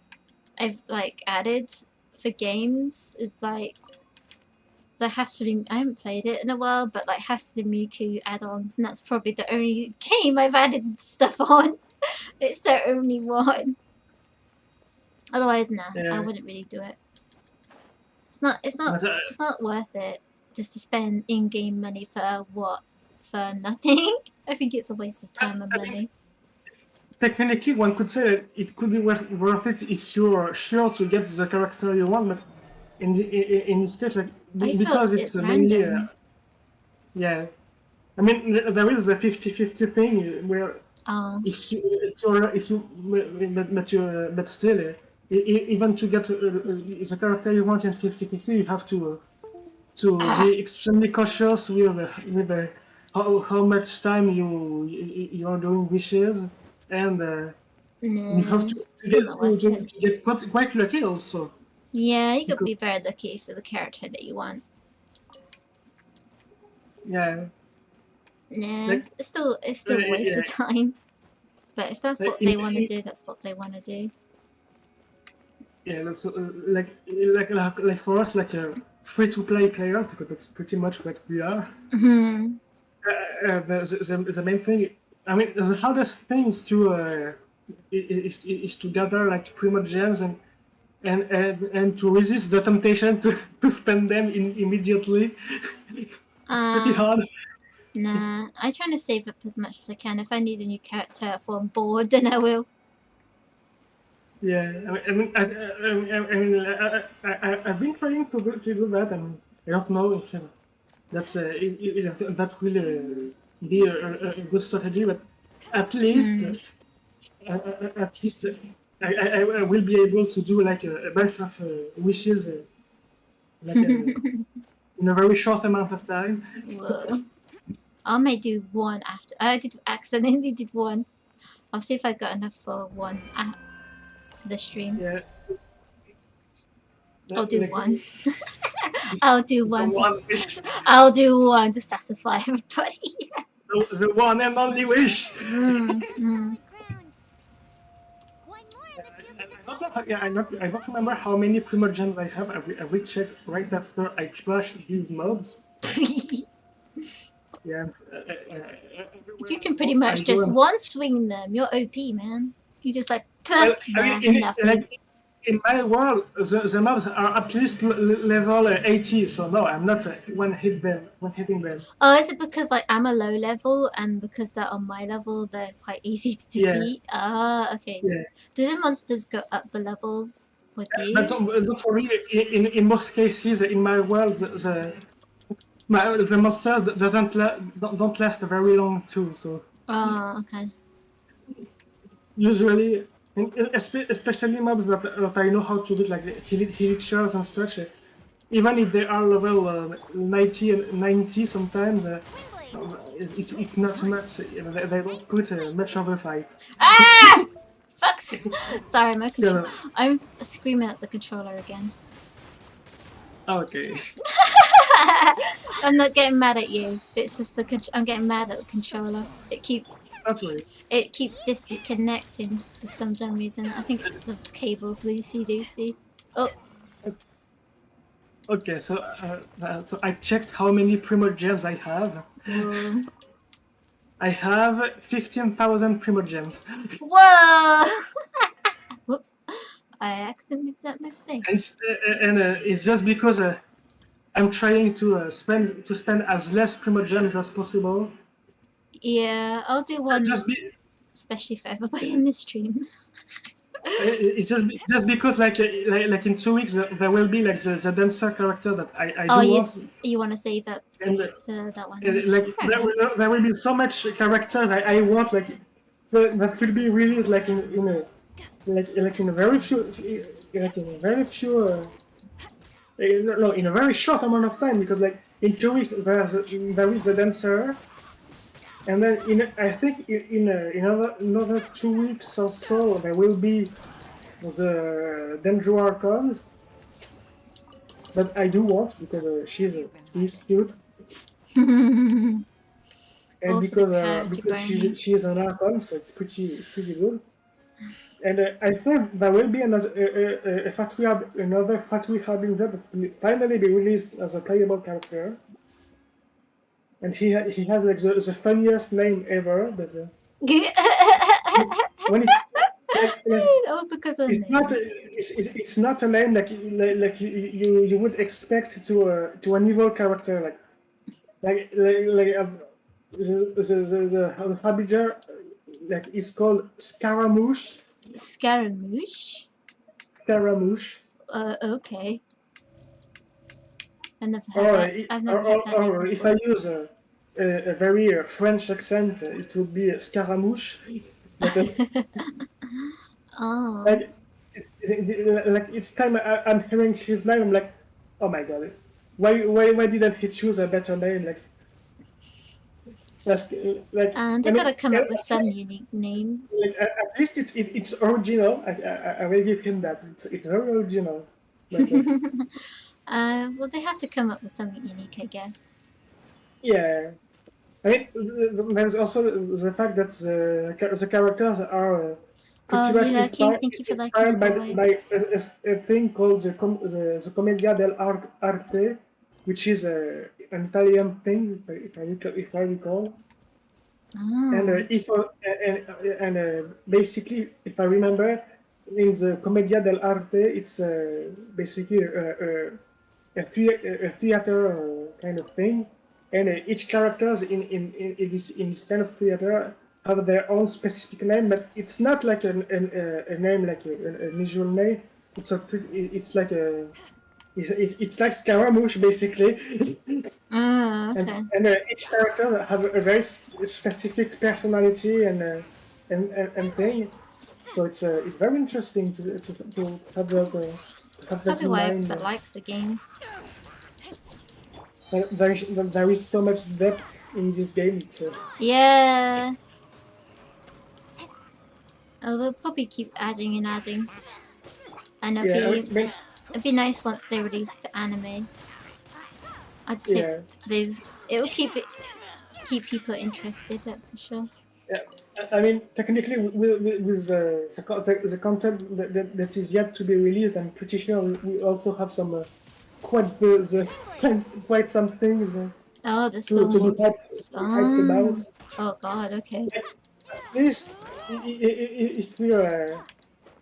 I've like added for games is like the Hatsune. I haven't played it in a while, but like Hatsune Miku add-ons, and that's probably the only game I've added stuff on. It's the only one. Otherwise, nah, I wouldn't really do it. It's not worth it just to spend in-game money for what? For nothing. I think it's a waste of time and money. Technically, one could say that it could be worth it if you're sure to get the character you want, but in this case, like, because it's mainly yeah. I mean, there is a 50-50 thing where but still, even to get the character you want in 50-50, you have to be extremely cautious with how much time you are doing wishes, and you have to get quite lucky also. Yeah, you could be very lucky for the character that you want. Yeah. Nah, like, it's still a waste of time. But if that's what they want to do, that's what they want to do. Yeah, that's like for us, like a free-to-play player, because that's pretty much what we are. Mm-hmm. The main thing, I mean, the hardest thing is to gather like primo gems and to resist the temptation to spend them immediately. It's pretty hard. Nah, I'm trying to save up as much as I can. If I need a new character if I'm bored, then I will. Yeah, I've been trying to do that, and I don't know if that will be a good strategy, but at least I will be able to do like a bunch of wishes in a very short amount of time. Whoa. I may do one after. I accidentally did one. I'll see if I got enough for one for the stream. Yeah. I'll do one. I'll do one. I'll do one to satisfy everybody. The one and only wish. I don't remember how many primogens I have. I will check right after I trash these mobs. Yeah. You can pretty much just one swing them. You're OP, man. You just like nothing. Like, in my world, the mobs are at least level 80, so no, I'm not hitting them. Oh, is it because like I'm a low level and because they're on my level, they're quite easy to defeat? Yes. Ah, okay. Yeah. Do the monsters go up the levels with you? But don't worry. In most cases, in my world, the monster don't last very long too. So. Oh, okay. Usually. Especially mobs that I know how to beat, like Helixers and such, even if they are level 90 sometimes, it's not much, they don't put much of a fight. Ah! Fucks. Sorry, my control. Yeah. I'm screaming at the controller again. Okay. I'm not getting mad at you. It's just I'm getting mad at the controller. It keeps disconnecting for some dumb reason. I think the cable's loosey. Oh. Okay, so so I checked how many Primogems I have. Whoa. I have 15,000 Primogems. Whoa! Whoops. I accidentally did that mistake. And it's just because I'm trying to spend as less Primogems as possible. Yeah, I'll do one, Just especially for everybody in this stream. it's just because like in 2 weeks there will be like the dancer character that I Oh, do yes, want. you want to save up And for that one. like Fair enough. there will be so much character that I want like that will be released like in a like in a very few no, in a very short amount of time, because like in 2 weeks there is a dancer, and then I think in another 2 weeks or so there will be the Dendro Archons that I do want because she's cute, and All for the because character she is an Archon, so it's pretty good. And I think there will be another another Fatui Harbin that will finally be released as a playable character. And he has like the funniest name ever. That when it's oh, because of it's not a name like you would expect to an evil character the Harbinger like is called Scaramouche. Scaramouche? Scaramouche. Okay. I've never heard that name Or if I use a very French accent, it would be Scaramouche. But, oh. like, it's time I'm hearing his name, I'm like, oh my god, why didn't he choose a better name? They gotta come up with some unique names. At least it's original. I will give him that. It's very original. Well, they have to come up with something unique, I guess. Yeah. I mean, there's also the fact that the characters are pretty much Thank you for liking, inspired as always. by a thing called the Commedia dell'arte, which is an Italian thing, if I recall. Oh. And basically, if I remember, in the Commedia dell'arte, it's basically a theater kind of thing, and each characters in this kind of theater have their own specific name, but it's not like a name like a visual name. It's like it's like Scaramouche basically. Okay. And each character have a very specific personality and thing. So it's very interesting to have that. That's probably why everyone likes the game. There is so much depth in this game. Yeah. Oh, they'll probably keep adding and adding. And it'd be nice once they release the anime. I'd say it'll keep people interested, that's for sure. Yeah, I mean, technically, with the content that is yet to be released, I'm pretty sure we also have some quite some things to be hyped about. Oh god, okay. At least if we are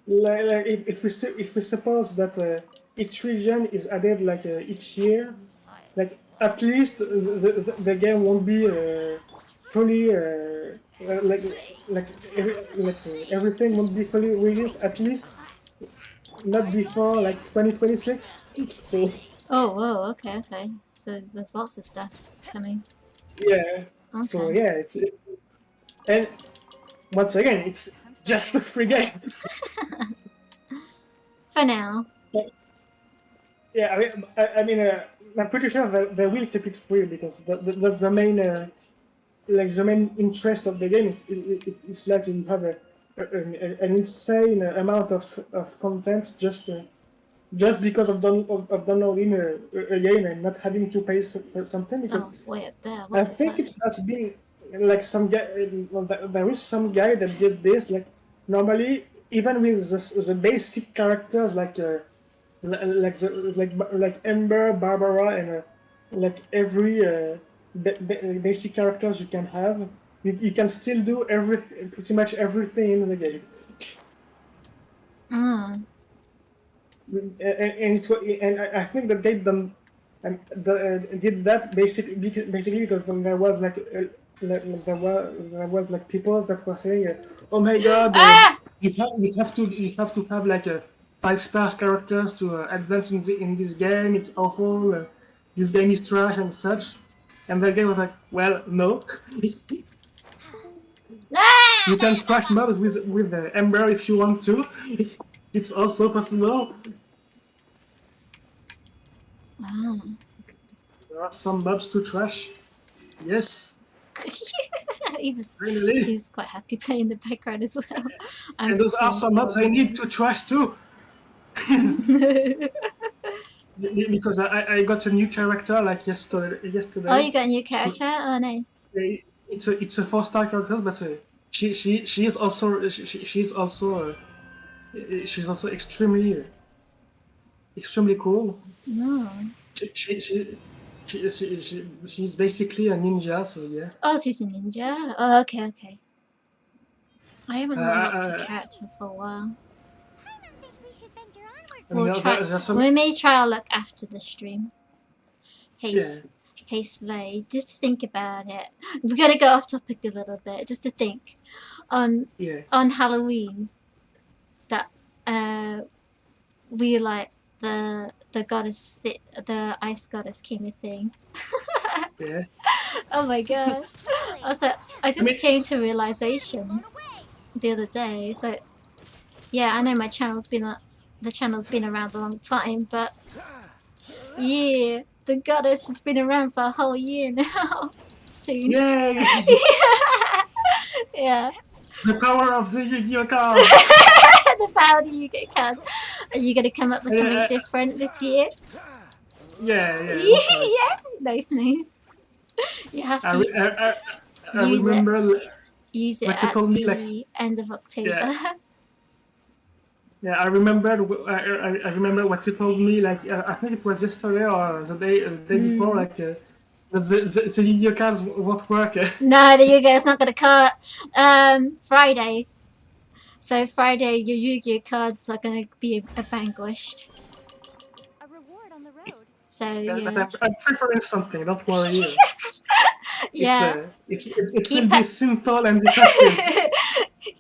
if we suppose that each region is added each year, at least the game won't be fully everything won't be fully released, at least not before 2026. So oh, whoa, okay. So there's lots of stuff coming. Yeah. Okay. So yeah, and once again, it's just a free game. For now. Yeah, I mean, I'm pretty sure they will keep it free because that's the main, the main interest of the game. It's like you have a an insane amount of content just because of downloading a game and not having to pay for something. Because Oh, it's way up there. I What the think fuck? it has been like some guy. Well, there is some guy that did this. Like normally, even with the basic characters like Ember, Barbara, and like every basic characters you can have, you can still do everything, pretty much everything in the game. Mm. And I think that they done did that basically because there was there was like people that were saying, "Oh my God, Ah! you have to have like a 5-star characters to advance in this game. It's awful. This game is trash and such." And the game was like, "Well, no. Ah! You can crash mobs with Ember if you want to. It's also possible." Wow. There are some mobs to trash. Yes, finally. he's quite happy playing the background as well. I'm And those just are doing some mobs I story. need to trash too. Because I got a new character like yesterday. Oh, you got a new character? Oh, nice. It's a 4-star character, but she is also she's also extremely cool. No. She's basically a ninja, so yeah. Oh, she's a ninja? Oh, okay, okay. I haven't unlocked a character for a while. We may try our luck after the stream. Hey, Yeah. hey Slay, just think about it. We're gonna go off topic a little bit, just to think. On Halloween, that we like the goddess, the ice goddess came a thing. Yeah. Oh my god! I just came to a realization the other day. So yeah, I know my channel's been around a long time, but yeah, the goddess has been around for a whole year now. Soon. Yay! Yeah. The power of the Yu-Gi-Oh card! The power of the Yu-Gi-Oh card. Are you gonna come up with something different this year? Yeah. Yeah. Nice. You have to I remember use it what you at told me, the end of October. Yeah, I remember what you told me. Like I think it was yesterday or the day before. Like that the Yu-Gi-Oh cards won't work. No, the Yu-Gi-Oh is not gonna cut. Friday. So Friday, your Yu-Gi-Oh cards are gonna be vanquished. A reward on the road. So But I'm preferring something. Don't worry. Yeah. It will be simple and effective.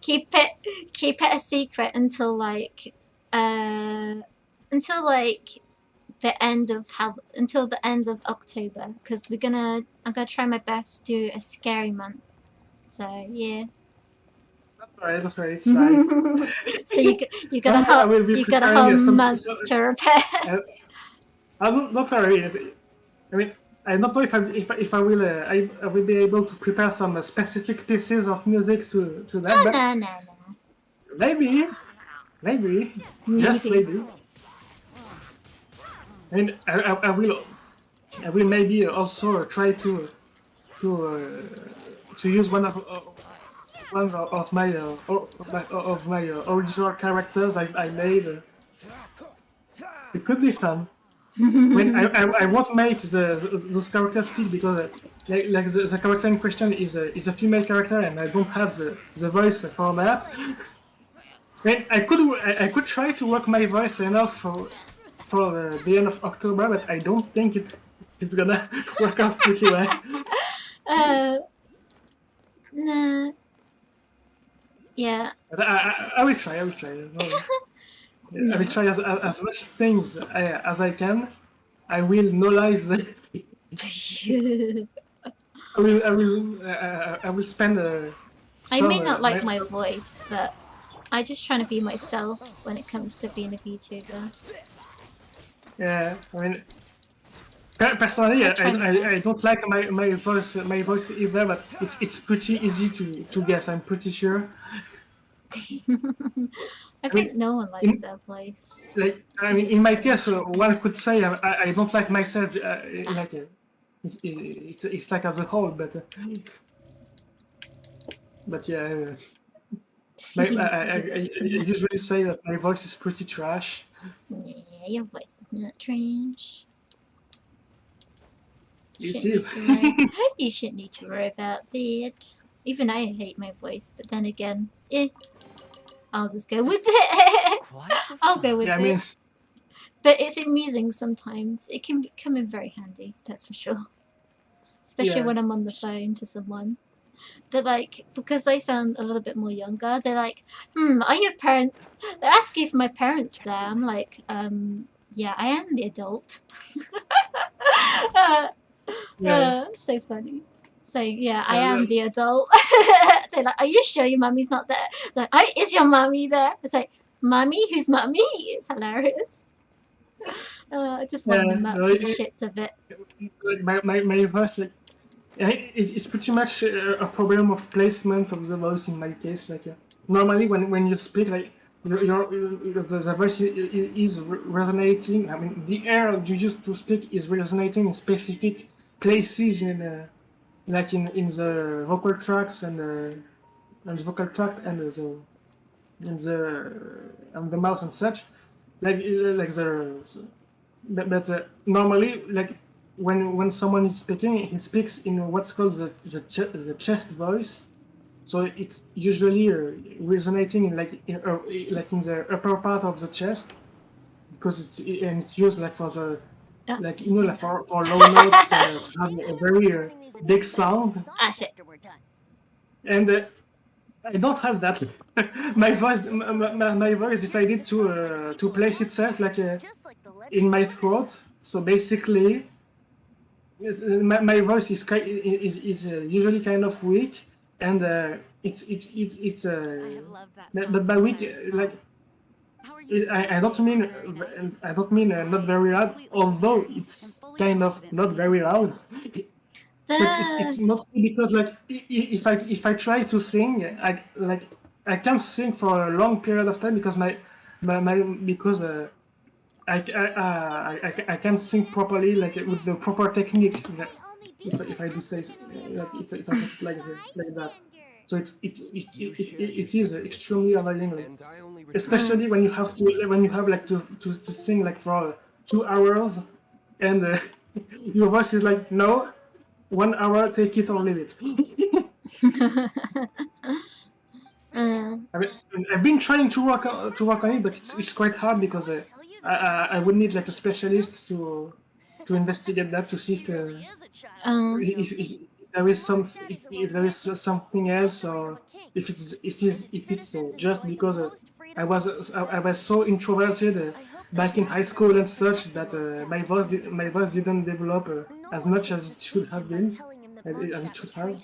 keep it a secret until like the end of October, because I'm gonna try my best to do a scary month. So yeah. That's right. It's fine. So you got a whole month to prepare. Not worry. I mean, I don't know if I will I will be able to prepare some specific pieces of music to that. But No. maybe, just maybe. I mean, I will maybe also try to use one of my original characters I made. It could be fun. When I won't make those characters speak because like the character in question is a female character and I don't have the voice for that. I could try to work my voice enough for the end of October, but I don't think it's gonna work out pretty well. Nah. Yeah. But I will try. I will try as much things as I can. I will no live them. I will spend. I may not like my voice, but I'm just trying to be myself when it comes to being a VTuber. Yeah, I mean, personally, I don't like my voice either, but it's pretty easy to guess. I'm pretty sure. I think no one likes their voice. Like, I think mean, it's in my just a case, natural thing. one could say I don't like myself, Ah. like, it's like as a whole, but yeah, I usually say that my voice is pretty trash. Yeah, your voice is not trash. It Shouldn't is. need to worry. You shouldn't need to worry about that. Even I hate my voice, but then again, I'll just go with it. Quite the I'll go fun. with Yeah, I it. mean, But it's amusing sometimes. It can come in very handy, that's for sure. Especially yeah. when I'm on the phone to someone. They're like, because they sound a little bit more younger, they're like, are your parents? They're asking if my parents there. I'm like, yeah, I am the adult. Yeah. So funny. So yeah, I Yeah, am the adult. They're like, are you sure your mummy's not there? Like, oh, is your mummy there? It's like, mummy? Who's mummy? It's hilarious. I just yeah, wind them up no, for the shits of it. like my voice, like, it's pretty much a problem of placement of the voice in my case. Like, normally when you speak, like, the voice is resonating. I mean, the air you use to speak is resonating in specific places like in the vocal tracks and the vocal tract and the mouth and such. Like but normally, like, when someone is speaking, he speaks in what's called the chest voice. So it's usually resonating in like in the upper part of the chest, because it's used like for the like like for low notes to have a very big sound. Ah, shit. After we're done. And I don't have that. My voice decided to place itself like Just like the in my legend throat. So basically, my voice is usually kind of weak, and it's I have loved that song but by since weak, I was like, small. How are you I don't feeling mean on this very night? I don't mean not very loud, Completely although prepared it's and fully kind of confident not that we very can do loud. this. But it's mostly because, like, if I try to sing, I can't sing for a long period of time because because I can't sing properly, like with the proper technique. If I do say like if I put it like that, so it is extremely annoying, like, And I only especially when you have like to sing like for 2 hours, and your voice is like, no, 1 hour, take it or leave it. I mean, I've been trying to work on it, but it's quite hard because I would need like a specialist to investigate that, to see if there is if there is just something else, or if it's just because I was so introverted back in high school and such that my voice didn't develop as much as it should have been, as it should have.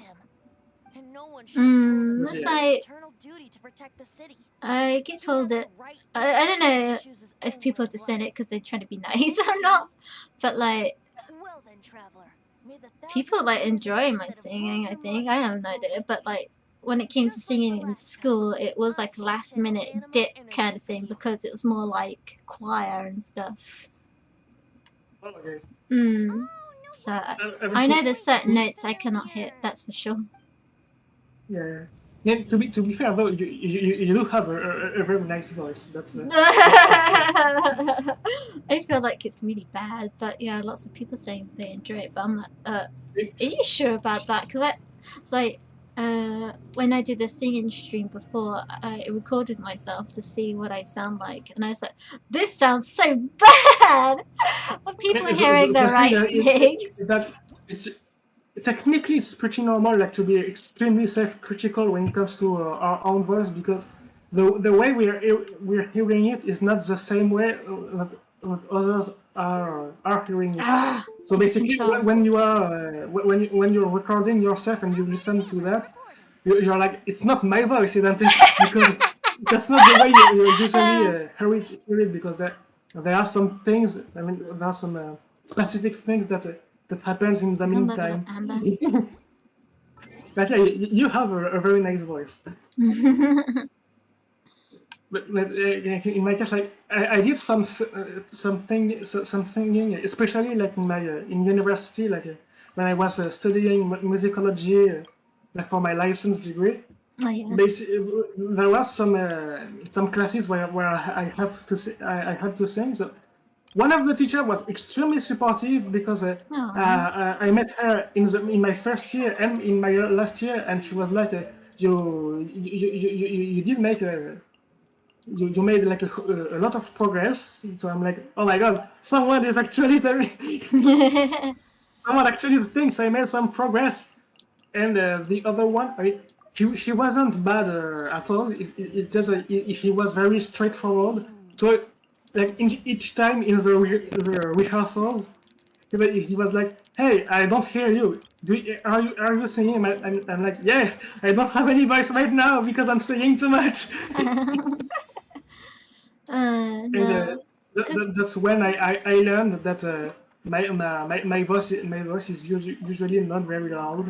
And no one should have told him That's Yeah. like, eternal duty to protect the city. I get He told has that, the right I don't know to choose his if own people way are of just saying it life. because they're trying to be nice or not, but like, Well then, traveler, may the people thousands like of years of enjoy life my that have singing, brought I the think. I have monster no go idea, with but you. like, when it came to Just like the singing in last school, time, it was I like a shall last channel minute animal dip energy kind of for thing you. because it was more like choir and stuff. Okay. So I I know mean, there's certain notes I cannot hit, that's for sure. yeah. Yeah, to be fair though, you do have a very nice voice. That's I feel like it's really bad, but yeah, lots of people saying they enjoy it, but I'm like, are you sure about that? Because it's like, when I did the singing stream before, I recorded myself to see what I sound like, and I was like, this sounds so bad! Are people hearing the thing right things? is that it's technically it's pretty normal, like, to be extremely self-critical when it comes to our own voice, because the way we're hearing it is not the same way that others are hearing it. Ah, So stupid basically, control. when you are when you're recording yourself and you listen to that, you're like, it's not my voice, isn't it? Because that's not the way you usually hear it, because there are some things. I mean, there are some specific things that happens in the Don't level up, meantime. Amber. But yeah, you have a very nice voice. but in my case, like I did some singing, especially like in my in university, like when I was studying musicology, like for my license degree. Oh yeah. There was some classes where I have to I had to sing. So one of the teachers was extremely supportive because I met her in my first year and in my last year, and she was like, you did make you made like a lot of progress." So I'm like, "Oh my god, someone is actually telling me, someone actually thinks I made some progress." And the other one, I mean, she wasn't bad at all. It's just she was very straightforward. So like each time in the rehearsals, he was like, "Hey, I don't hear you. Are you singing?" I'm like, "Yeah, I don't have any voice right now because I'm singing too much." And No. that's when I learned that my voice is usually not very loud.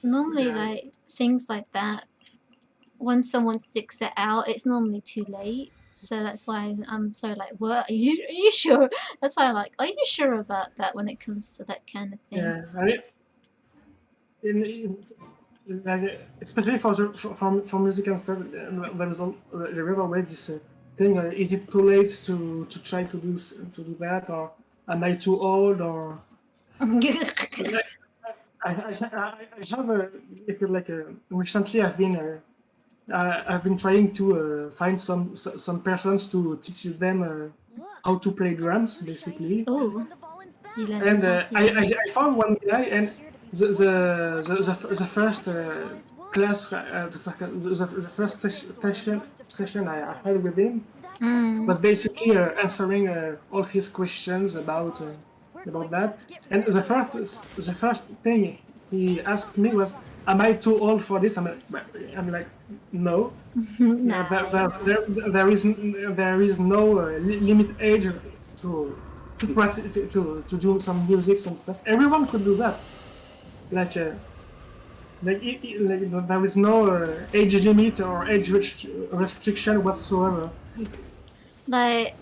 Normally, Yeah. like things like that, when someone sticks it out, it's normally too late. So that's why I'm so like, what? Are you sure? That's why I'm like, are you sure about that when it comes to that kind of thing? Yeah, I mean, like, especially for music and stuff, there is always this thing: is it too late to try to do that, or am I too old, or like, I have recently I've been trying to find some persons to teach them how to play drums, basically. Oh, you learn And how to. I found one guy, and the first class, the first session I had with him was basically answering all his questions about that. And the first thing he asked me was, "Am I too old for this?" I'm like, "No. Nah. There is no limit age to practice to do some music and stuff. Everyone could do that. Like there is no age limit or age restriction whatsoever." Like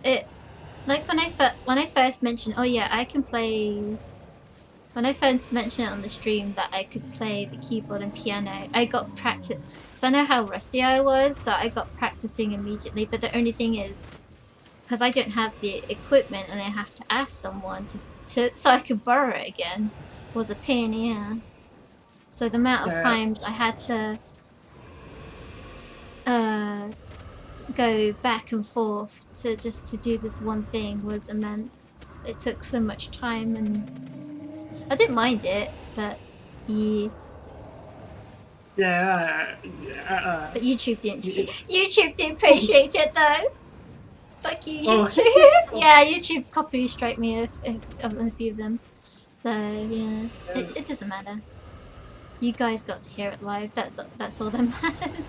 when I first mentioned, oh yeah, I can play. When I first mentioned it on the stream that I could play the keyboard and piano, I got practice because I know how rusty I was, so I got practicing immediately. But the only thing is, because I don't have the equipment and I have to ask someone to so I could borrow it again, was a pain in the ass. So the amount of times I had to go back and forth to do this one thing was immense. It took so much time, and I didn't mind it, but yeah. But YouTube didn't. YouTube didn't appreciate it though. Fuck you, YouTube. Yeah, YouTube copy strike me if a few of them. So yeah, it doesn't matter. You guys got to hear it live. That's all that matters.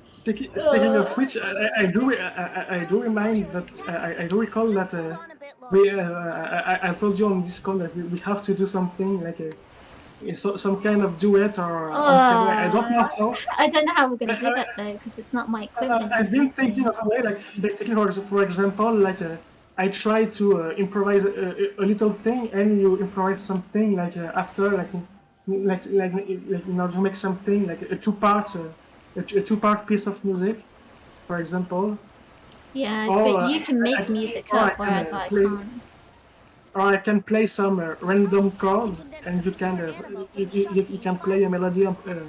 Speaking of which, I do remind that I do recall that I told you on Discord that we have to do something like some kind of duet or I don't know how. I don't know how we're gonna do that though, because it's not my equipment. I've been thinking of a way, like basically, for example, like I try to improvise a little thing, and you improvise something like after, like in order to make something like a two-part piece of music, for example. Yeah, but you can make music up, whereas I can't. Or I can play some random chords, and you can play a melody on it.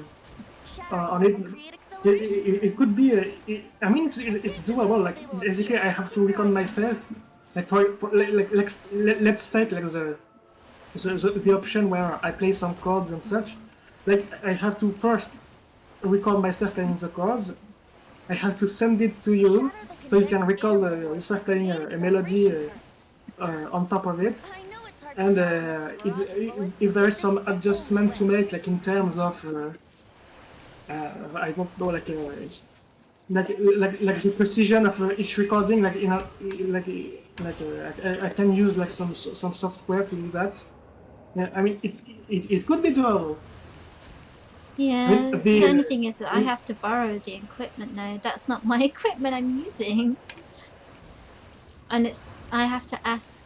It could be. I mean, it's doable. Like basically, I have to record myself. Like let's take like the option where I play some chords and such. Like I have to first record myself playing the chords. I have to send it to you so you can record yourself playing a melody on top of it. And if there is some adjustment to make, like in terms of I don't know, like the precision of each recording, like I can use like some software to do that. Yeah, I mean it could be doable. Yeah, the the only thing is that I have to borrow the equipment now. That's not my equipment I'm using. And I have to ask,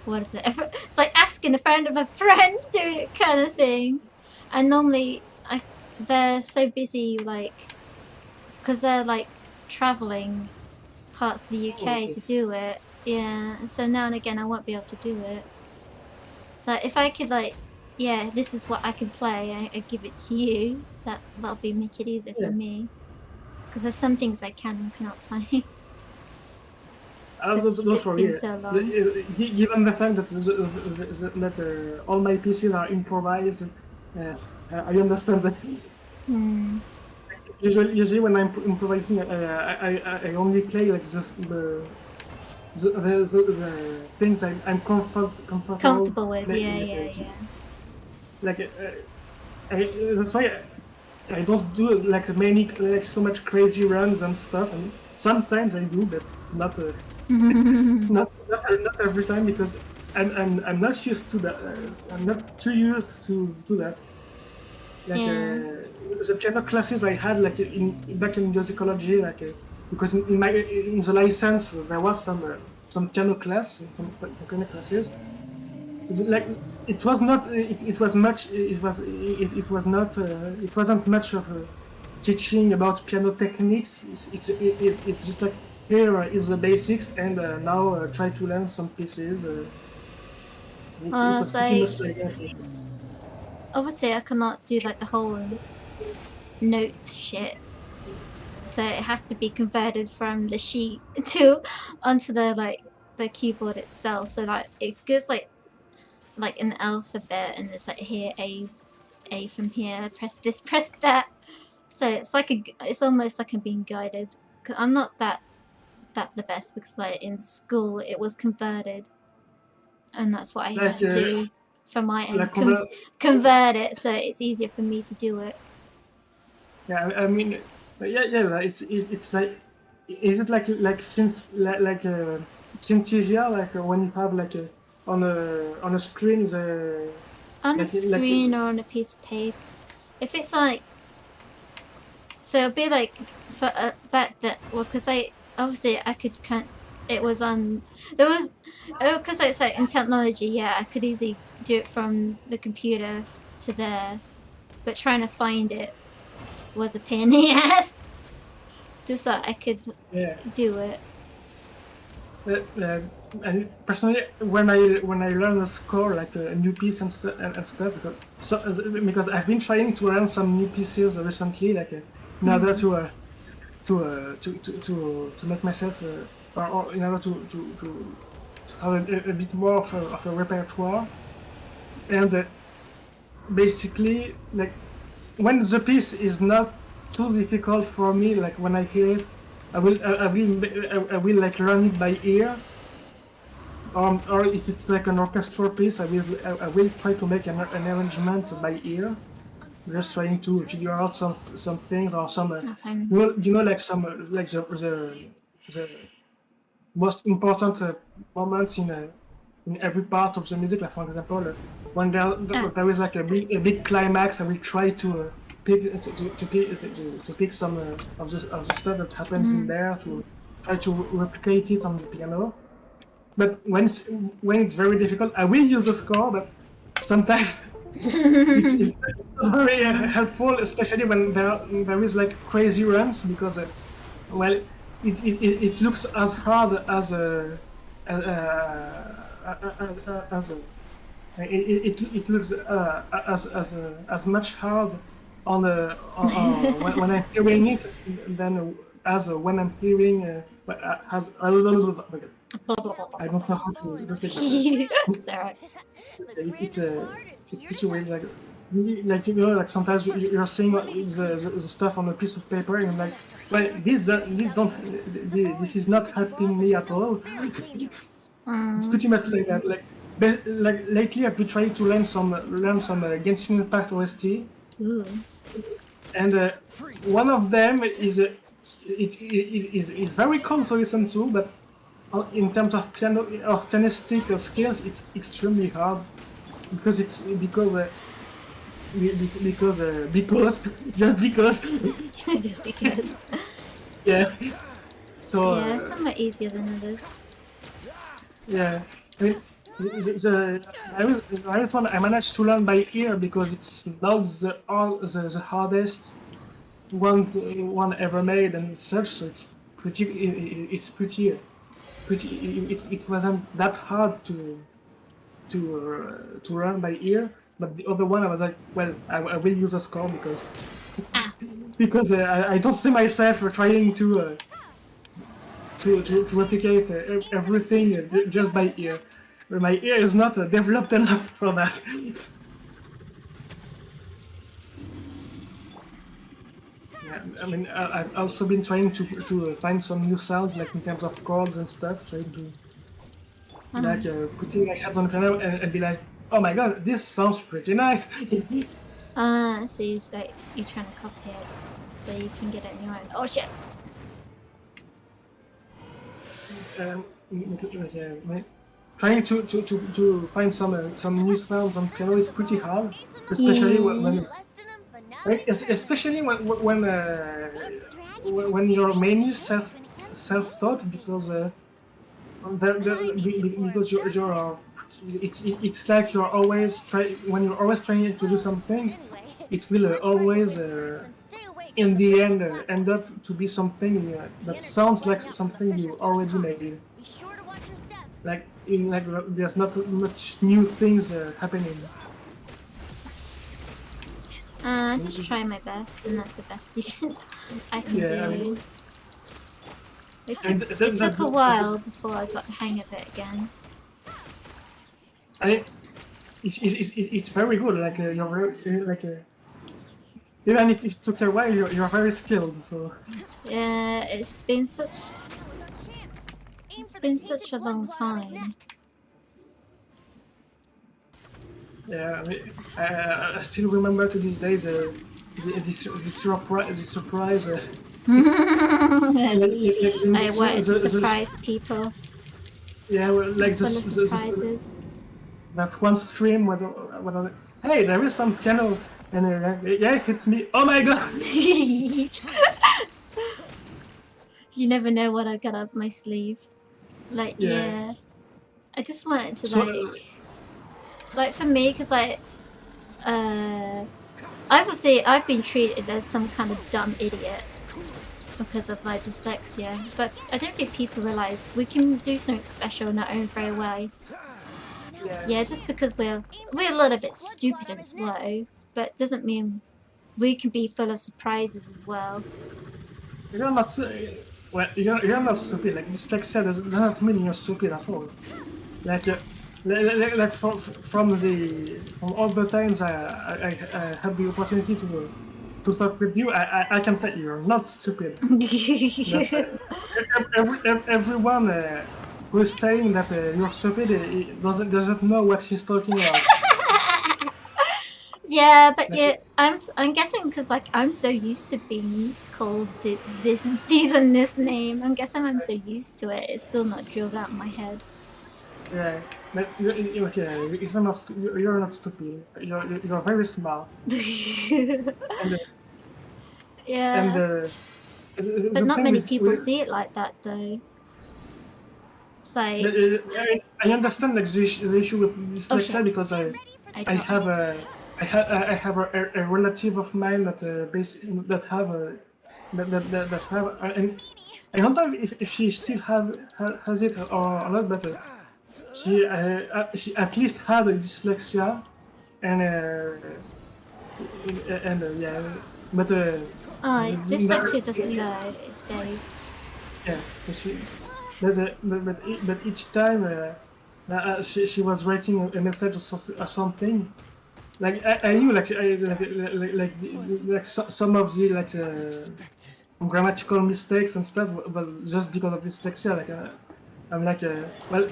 what is it? It's like asking a friend of a friend to do it kind of thing. And normally, they're so busy, like, because they're like traveling parts of the UK to do it. Yeah, and so now and again I won't be able to do it. Like, if I could, like, yeah, this is what I can play, I give it to you, that'll make it easier for me. Because there's some things I can and cannot play. Because it's been so long. Given the fact that all my PCs are improvised, I understand that. Usually when I'm improvising, I only play like just the things I'm comfortable with. playing, Yeah. Like that's why I don't do like so much crazy runs and stuff. And sometimes I do, but not not every time, because I'm not used to that. I'm not too used to do that. Like the piano classes I had back in musicology, because in the license there was some piano class, some piano classes. It was not. It was much. It wasn't much of a teaching about piano techniques. It's just like, here is the basics, and now try to learn some pieces. It was pretty much like that. Obviously, I cannot do like the whole note shit. So it has to be converted from the sheet to onto the keyboard itself. So like it goes like an alphabet, and it's like here A from here, press this, press that. So it's almost like I'm being guided. Cause I'm not that the best, because like in school it was converted, and that's what I had to do from my end. Convert it so it's easier for me to do it. Yeah, I mean, yeah. It's like, is it like Synthesia, when you have on a screen on a screen or on a piece of paper. If it's like, so it'll be like for back that, well, because obviously I could it was on, there was, because it's like in technology, yeah, I could easily do it from the computer to there, but trying to find it was a pain in the ass. Just so I could do it. And personally, when I learn a score, like a new piece and stuff, because I've been trying to learn some new pieces recently, in order to make myself, or in order to have a bit more of a repertoire, and basically, like, when the piece is not too difficult for me, like when I hear it, I will like learn it by ear. Or if it's like an orchestral piece, I will try to make an arrangement by ear, just trying to figure out some things, or some like some like the most important moments in every part of the music. Like, for example, when there is like a big climax, I will try to pick some of the stuff that happens in there, to try to replicate it on the piano. But when it's very difficult, I will use a score, but sometimes it's not very helpful, especially when there is like crazy runs, because well, it looks as hard as it looks as much hard when I'm hearing it than as when I'm hearing as I don't know how to explain. Sorry. It's pretty weird. Like sometimes you're seeing the stuff on a piece of paper, and I'm like, well, this is not helping me at all. It's pretty much like that. Like lately, I've been trying to learn some Genshin Impact OST. And one of them is is very cool to listen to, but in terms of pianistic skills, it's extremely hard, because because just because. Just because. Yeah. So Yeah, some are easier than others. yeah. I mean, the one I managed to learn by ear because it's not the hardest one ever made and such. So it's pretty. It wasn't that hard to learn by ear. But the other one, I was like, well, I will use a score because because I don't see myself trying to replicate everything just by ear. My ear is not developed enough for that. Yeah, I mean, I've also been trying to find some new sounds, like in terms of chords and stuff, trying to like putting my hands on the piano and be like, oh my god, this sounds pretty nice. So you're trying to copy it so you can get it in your own. Oh shit! Trying to find some new sounds on piano is pretty hard, especially when you're mainly self-taught because because it's like you're always when you're always trying to do something, it will always in the end end up to be something that sounds like something you already made. Like there's not much new things happening. I just try my best, and that's the best I can do. I mean, It took a while before I got the hang of it again. I mean, it's very good. Like you're like even if it took a while, you're very skilled. So yeah, it's been such a long time. yeah, I mean, I still remember to these days the surprise. I wanted to surprise people. Yeah, well, like surprises. That one stream was hey, there is some piano, and yeah, it hits me. Oh my god! You never know what I got up my sleeve. Like yeah, I just wanted to like for me, because obviously I've been treated as some kind of dumb idiot because of my dyslexia, but I don't think people realise we can do something special in our own very way. Yeah, just because we're a little bit stupid and slow, but doesn't mean we can be full of surprises as well. You're not well, you're not stupid. Like dyslexia does not mean you're stupid at all. Like from all the times I had the opportunity to talk with you, I can say you're not stupid. Everyone who is saying that you're stupid doesn't know what he's talking about. Yeah, but yeah, I'm guessing because like I'm so used to being called these and this name. I'm guessing I'm so used to it. It's still not drilled out in my head. Yeah, but you're not stupid. You're very smart. Yeah. And but not many people see it like that, though. It's like I understand like the issue with dyslexia because I have a relative of mine that and I don't know if she still has it or not, but she at least had a dyslexia and yeah, but dyslexia doesn't go; it stays. Yeah, but each time she was writing a message or something, like I knew like some of the grammatical mistakes and stuff was just because of dyslexia. Like I'm like well,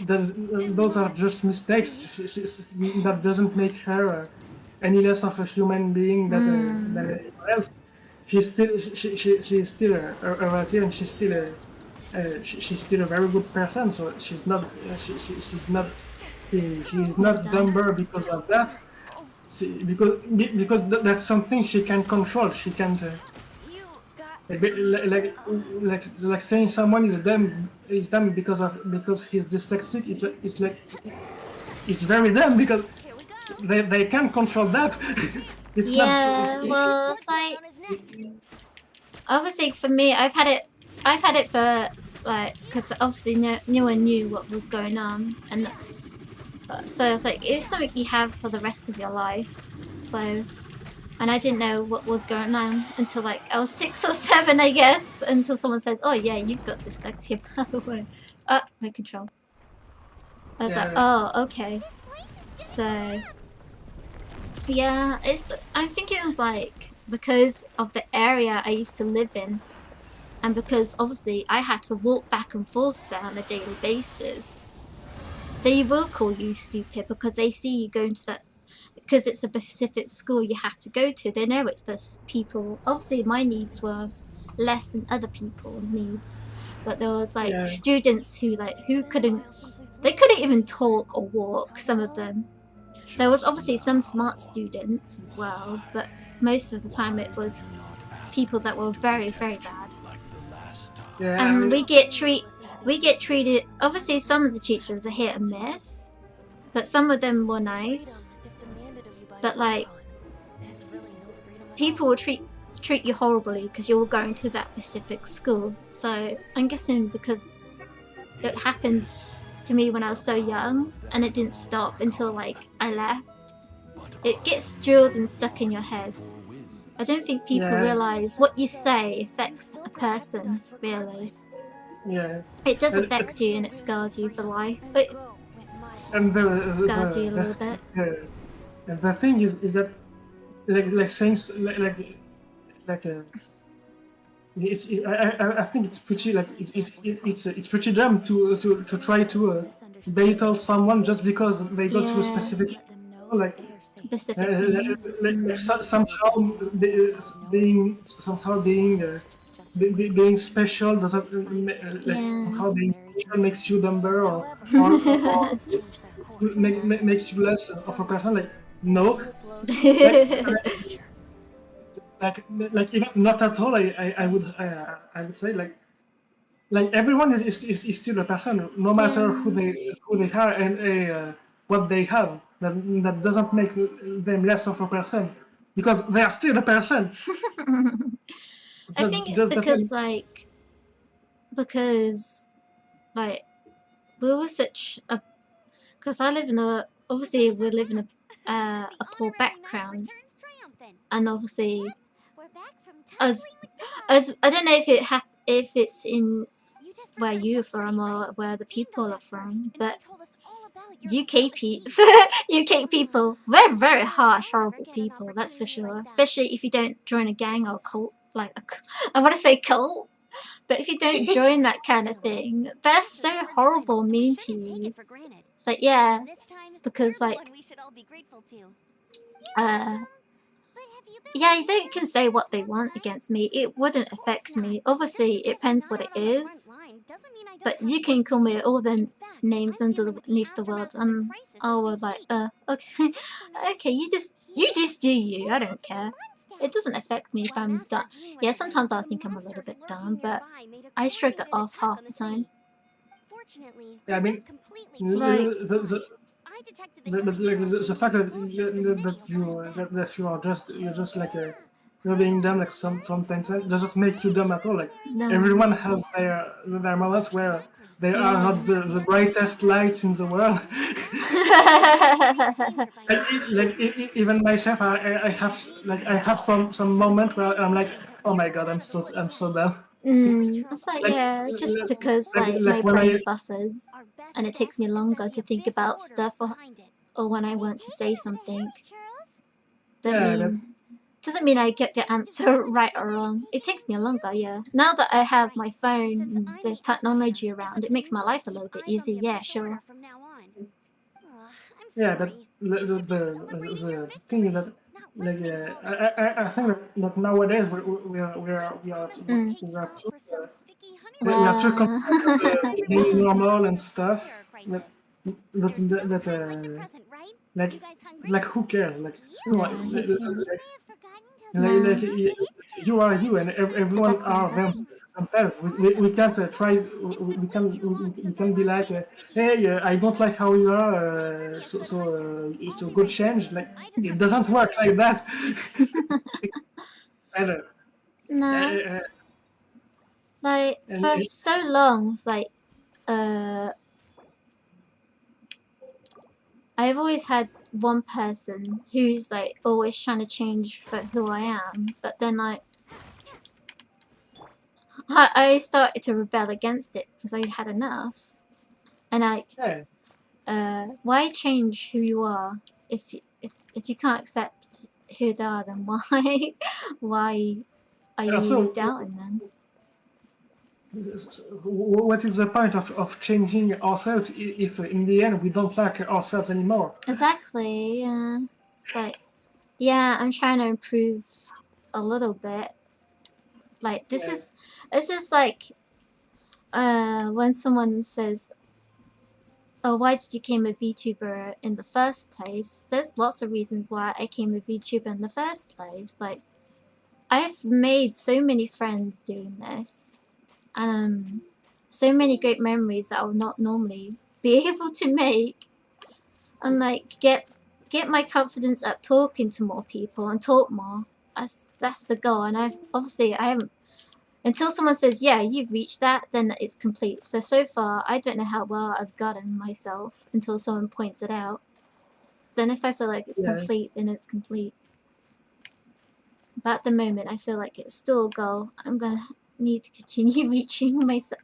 those are just mistakes. That doesn't make her any less of a human being than anyone else. She's still a relative, and she's still a very good person. So she's not dumber because of that. that's something she can control. She can't like saying someone is dumb because he's dyslexic. It's like it's very dumb because they can't control that. It's Yeah, well, it's like obviously for me, I've had it for like because obviously no one knew what was going on, and so it's like it's something you have for the rest of your life. So, and I didn't know what was going on until like I was 6 or 7, I guess, until someone says, "Oh yeah, you've got dyslexia, by the way." My control. I was like, "Oh, okay." So, yeah, I'm thinking of like because of the area I used to live in, and because obviously I had to walk back and forth there on a daily basis. They will call you stupid because they see you going to that, because it's a specific school you have to go to. They know it's for people. Obviously my needs were less than other people's needs, but there was like students who couldn't even talk or walk, some of them. There was obviously some smart students as well, but most of the time it was people that were very, very bad. Yeah, and we get treated. Obviously, some of the teachers are hit and miss, but some of them were nice. But like, people will treat you horribly because you're going to that specific school. So I'm guessing because it happened to me when I was so young, and it didn't stop until like I left. It gets drilled and stuck in your head. I don't think people realize what you say affects a person, really. Yeah. It does affect you and it scars you for life, but and scars you a little bit. And the thing is that like saying I think it's pretty like it's pretty dumb to try to belittle someone just because they go to a specific somehow being special doesn't somehow being special makes you dumber or makes you less of a person. Like no, like even not at all. I would say like everyone is still a person, no matter who they are and what they have. That doesn't make them less of a person because they are still a person. I think it's because we were such a, because I live in obviously we live in a poor background, and obviously as I don't know if it's in where you're from or where the people are from, but UK people, we're very harsh, horrible people, that's for sure. Especially if you don't join a gang or a cult, I want to say cult, but if you don't join that kind of thing, they're so horrible, mean to you. It's like, yeah, because like, yeah, they can say what they want against me. It wouldn't affect me. Obviously, it depends what it is. But you can call me all the names underneath the world, and I was like, okay, okay, you just do you. I don't care. It doesn't affect me if I'm dumb. Yeah, sometimes I think I'm a little bit dumb, but I shrug it off half the time. Yeah, I mean, the fact that you're just like you're being dumb like sometimes doesn't make you dumb at all. Like everyone has their moments where they are not the brightest lights in the world. Even myself, I have some moment where I'm like, oh my god, I'm so dumb. It's like, just because my brain buffers and it takes me longer to think about stuff or when I want to say something. Doesn't mean I get the answer right or wrong. It takes me longer, yeah. Now that I have my phone and there's technology around, it makes my life a little bit easier, yeah, sure. Yeah, but the thing is that I think that nowadays we are too comfortable being normal and stuff. Like, You guys hungry? like who cares? Like, You no, Nah, guys who cares? like, may have forgotten to Nah. you are you, and everyone Exactly, are exactly. themselves. We can't try. We can be like, hey, I don't like how you are, so go change. Like, it doesn't work like that. And, Nah, uh, like and, for so long, it's like I've always had one person who's like always trying to change for who I am, but then I started to rebel against it because I had enough, and yeah. why change who you are if you can't accept who they are, then why are you So, doubting them? what is the point of changing ourselves if in the end we don't like ourselves anymore? Exactly. Yeah. It's like, yeah, I'm trying to improve a little bit. Like Yeah. this is like when someone says, "Oh, why did you become a VTuber in the first place?" There's lots of reasons why I became a VTuber in the first place. Like I've made so many friends doing this, and so many great memories that I would not normally be able to make, and like get my confidence up talking to more people and talk more. That's the goal, and I haven't until someone says, yeah, you've reached that, then it's complete. So far I don't know how well I've gotten myself until someone points it out. Then if I feel like it's Yeah. complete, then it's complete. But at the moment I feel like it's still a goal. I'm gonna need to continue reaching myself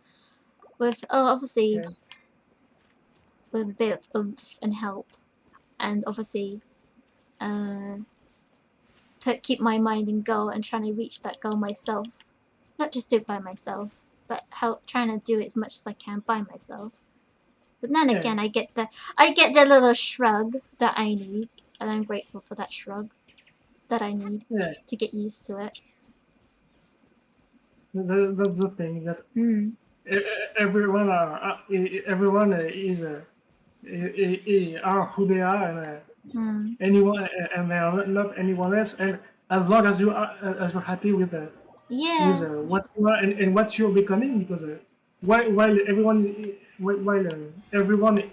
with obviously Yeah. with a bit of oomph and help, and obviously uh keep my mind in goal and trying to reach that goal myself. Not just do it by myself, but help trying to do it as much as I can by myself. But then Yeah. again, I get the little shrug that I need, and I'm grateful for that shrug that I need Yeah. to get used to it. That's the thing that Mm. everyone is are who they are, and Mm. anyone and they are not anyone else. And as long as you're happy with Yeah, what you are and what you're becoming, because while everyone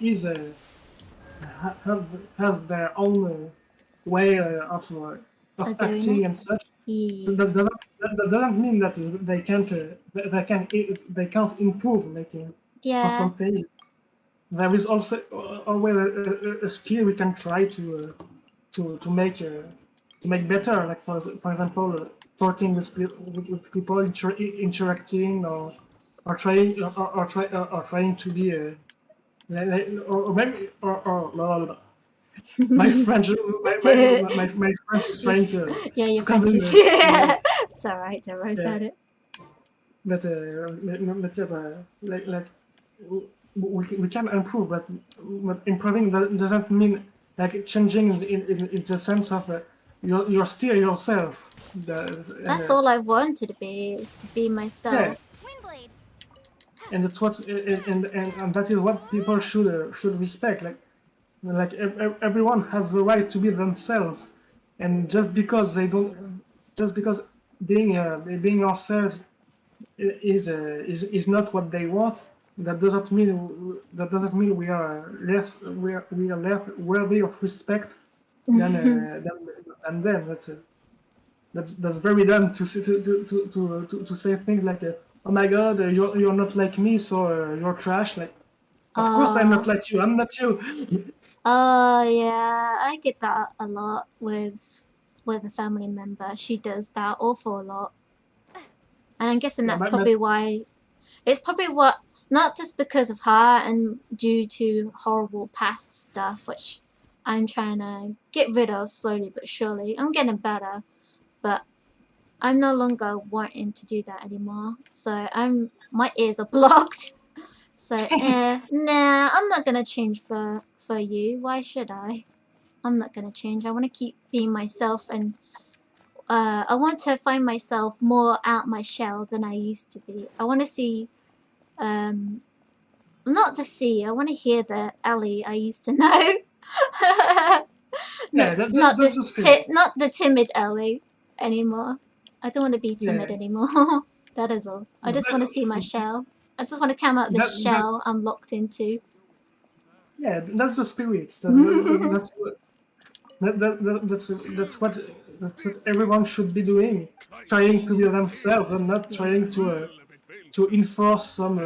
is have has their own way of of doing acting it. and such. Yeah. That doesn't mean that they can't improve making for Yeah. something. There is also always a skill we can try to make better. Like for example, talking with people, interacting, or trying to be or maybe or blah, blah, blah. My French my French is Your trying to yeah, your come French in. is it's alright, don't worry Yeah. about it. But like we can improve, but improving doesn't mean like changing in the sense of you're still yourself. And That's all I wanted to be, is to be yeah, myself. Windblade. and that's what and that is what people should respect. Like everyone has the right to be themselves, and just because being ourselves is not what they want, that doesn't mean we are less worthy of respect than them. That's very dumb to say, to say things like, oh my god, you're not like me, so you're trash. Like, of course I'm not Oh, like you. I'm not you. oh yeah, I get that a lot with a family member. She does that awful lot, and I'm guessing Yeah, that's probably why. It's probably what not just because of her and due to horrible past stuff, which I'm trying to get rid of slowly but surely. I'm getting better, but I'm no longer wanting to do that anymore. So my ears are blocked. So nah, I'm not gonna change for you. Why should I? I'm not gonna change. I want to keep being myself, and I want to find myself more out my shell than I used to be. I want to see, not to see. I want to hear the Ellie I used to know. Yeah, not that's this the spirit. not the timid Ellie anymore. I don't want to be timid Yeah. anymore. That is all. I just want to see my shell. I just want to come out the That shell I'm locked into. yeah, that's the spirit. That's what everyone should be doing, trying to be themselves and not trying to enforce some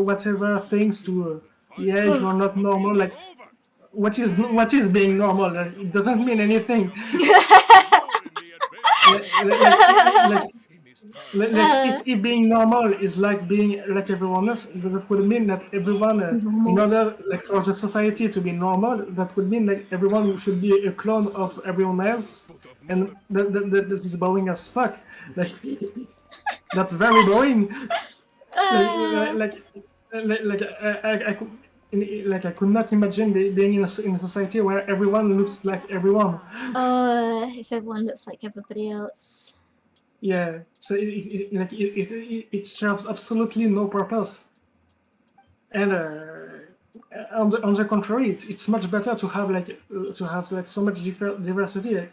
whatever things to yeah, you are not normal. Like what is being normal? Like, it doesn't mean anything. like, like, like, if being normal is like being like everyone else, that would mean that everyone, in Normal. order like for the society to be normal, that would mean that everyone should be a clone of everyone else, and that is boring as fuck. Like that's very boring. Like like like I could. Like I could not imagine being in a society where everyone looks like everyone. If everyone looks like everybody else. Yeah, so it serves absolutely no purpose. And on the contrary, it's much better to have like so much diversity,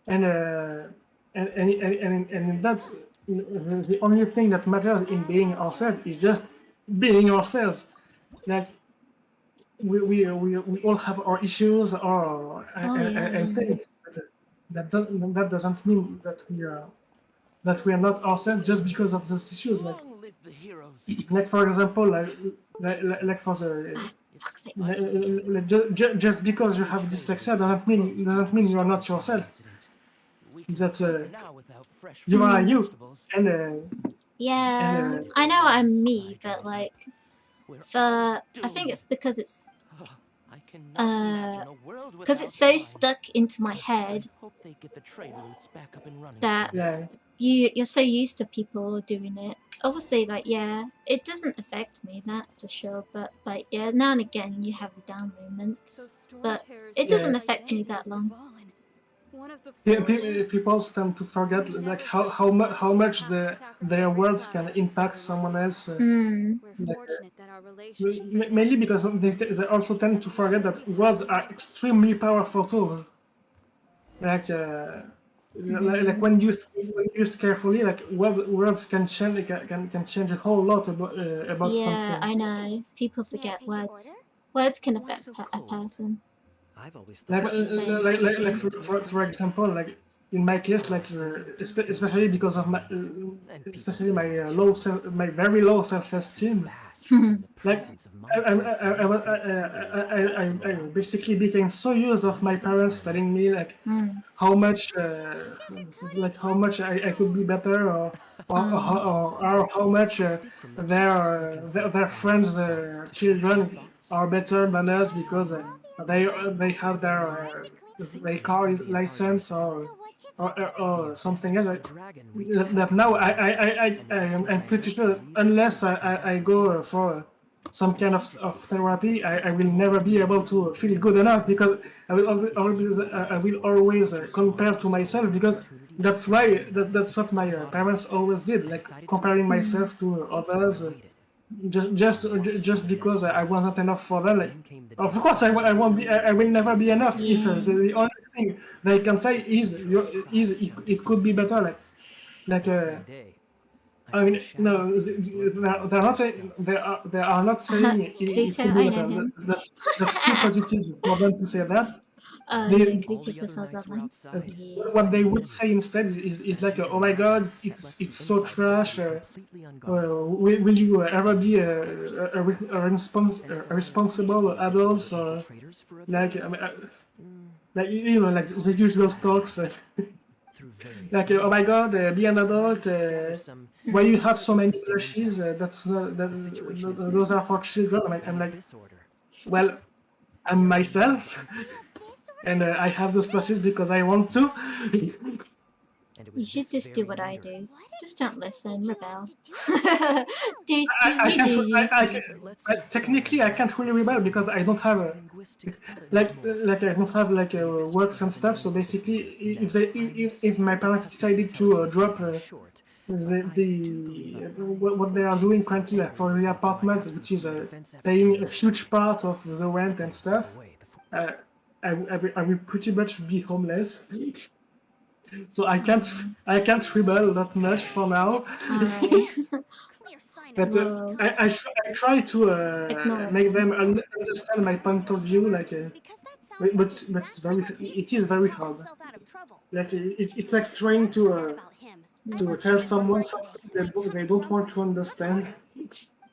and and in that the only thing that matters in being ourselves is just being ourselves. Like we all have our issues or and things, but that doesn't mean that we are not ourselves just because of those issues. Long live the heroes. Like for example, like for the Fuck's sake. just because you have dyslexia doesn't mean you are not yourself. That's you are you, and Yeah, I know I'm me, but like, I think it's because it's so stuck into my head that yeah. you're so used to people doing it. Obviously, like, yeah, it doesn't affect me, that's for sure, but like, yeah, now and again you have your down moments, but it doesn't affect me that long. Yeah, people tend to forget like how much their words can impact someone else. Mainly because they also tend to forget that words are extremely powerful tools. Like when used carefully, like words can change a whole lot about Yeah, something. I know. People forget words. Words can affect a person. I've always Like, thought What you say. for example, like in my case, like especially because of my especially my my very low self-esteem. Like I basically became so used of my parents telling me like how much how much I could be better or how much their friends children are better than us because they have their car license or something else. That now I'm pretty sure that unless I go for some kind of therapy, I will never be able to feel good enough because I will always compare to myself because that's what my parents always did, like comparing myself to others. Just because I wasn't enough for them. Like, of course, I won't be. I will never be enough. If the only thing they can say is it could be better. Like I mean, no, they're not saying they are not saying it could Clito, be I know better. him. That's too positive for them to say that. Yeah, They, Clito for Southern. what they would say instead is like, oh my god, it's so trash. Will you ever be a responsible adult? Or like, I mean, like you know, like the usual talks. Like, oh my god, be an adult. Why you have so many plushies? Those are for children. I'm like, well, I'm myself, and I have those plushies because I want to. You should just do what I do. Just don't listen, rebel. do I you can't. do you? Technically, I can't really rebel because I don't have I don't have works and stuff. So basically, if my parents decided to drop What they are doing currently for the apartment, which is paying a huge part of the rent and stuff. I will pretty much be homeless. So I can't rebel that much for now. Alright. Clear sign of But Whoa. I try to Ignore make them. them understand my point of view, like, because that sounds but like it's very exactly how it Higgs is very talked hard. himself out of trouble. Like it's like trying Let's forget to about him. I to worked tell with him someone before something today. I took they his don't want number. to understand.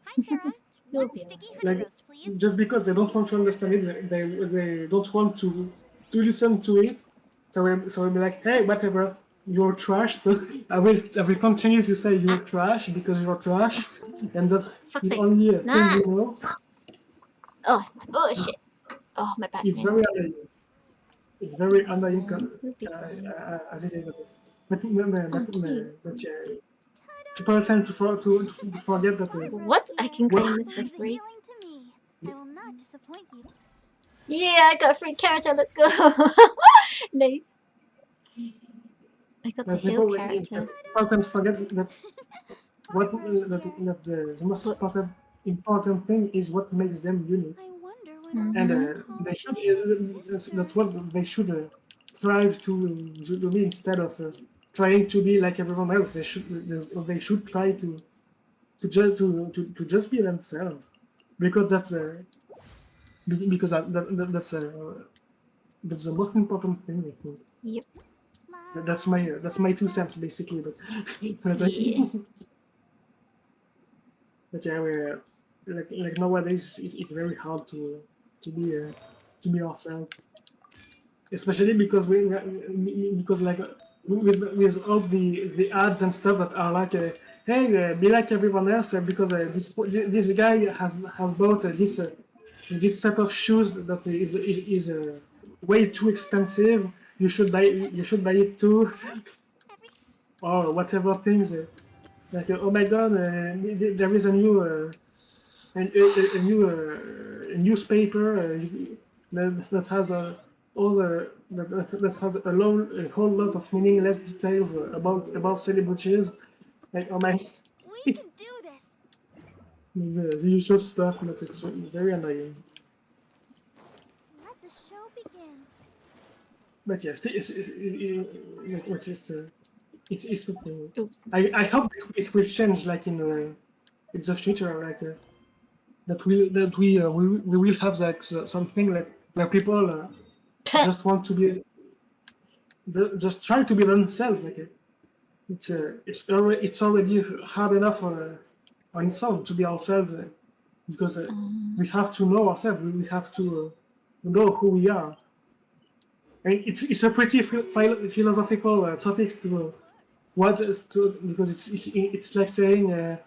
Hi, Sarah. You'll One be sticky honey Like roast, please. just because they don't want to understand it, they don't want to listen to it. So I'll be like, hey, whatever, you're trash. So I will continue to say you're trash because you're trash, and that's Fuck's the sake. only thing Nah. you know. Oh shit. Oh, my back. It's Man. very annoying. It's very annoying. We'll be fine. As it is, Okay. but yeah, people tend to forget that. What? I can What? claim this for Sounds free. healing to me. I will not disappoint you. Yeah, I got a free character. Let's go. Nice. I got the heal character. People can forget that Progress that, here. that the most Whoops. important thing is what makes them unique, I wonder when I'll and be Mhm. as tall they as should my big that's sister. what they should strive to be instead of trying to be like everyone else. They should try to just be themselves, because that's the most important thing, I think. Yep. That's my 2 cents basically, but but, Yeah. but yeah, like nowadays it's very hard to be ourselves, especially because like with all the ads and stuff that are like hey, be like everyone else, because this guy has bought this set of shoes that is way too expensive. You should buy it too, or whatever things. Like oh my god, there is a new a new newspaper that has all the that has a whole lot of meaningless details about celebrities. Like oh my, We can do this. the usual stuff, but it's very annoying. Let the show begin. But yes, it's a thing. Oops. I hope it will change, like in the future, like we will have like something like where people just want to be just try to be themselves. Like it's already hard enough on its own to be ourselves, because we have to know ourselves. We have to know who we are. I mean, it's a pretty philosophical topic to what to, because it's like saying like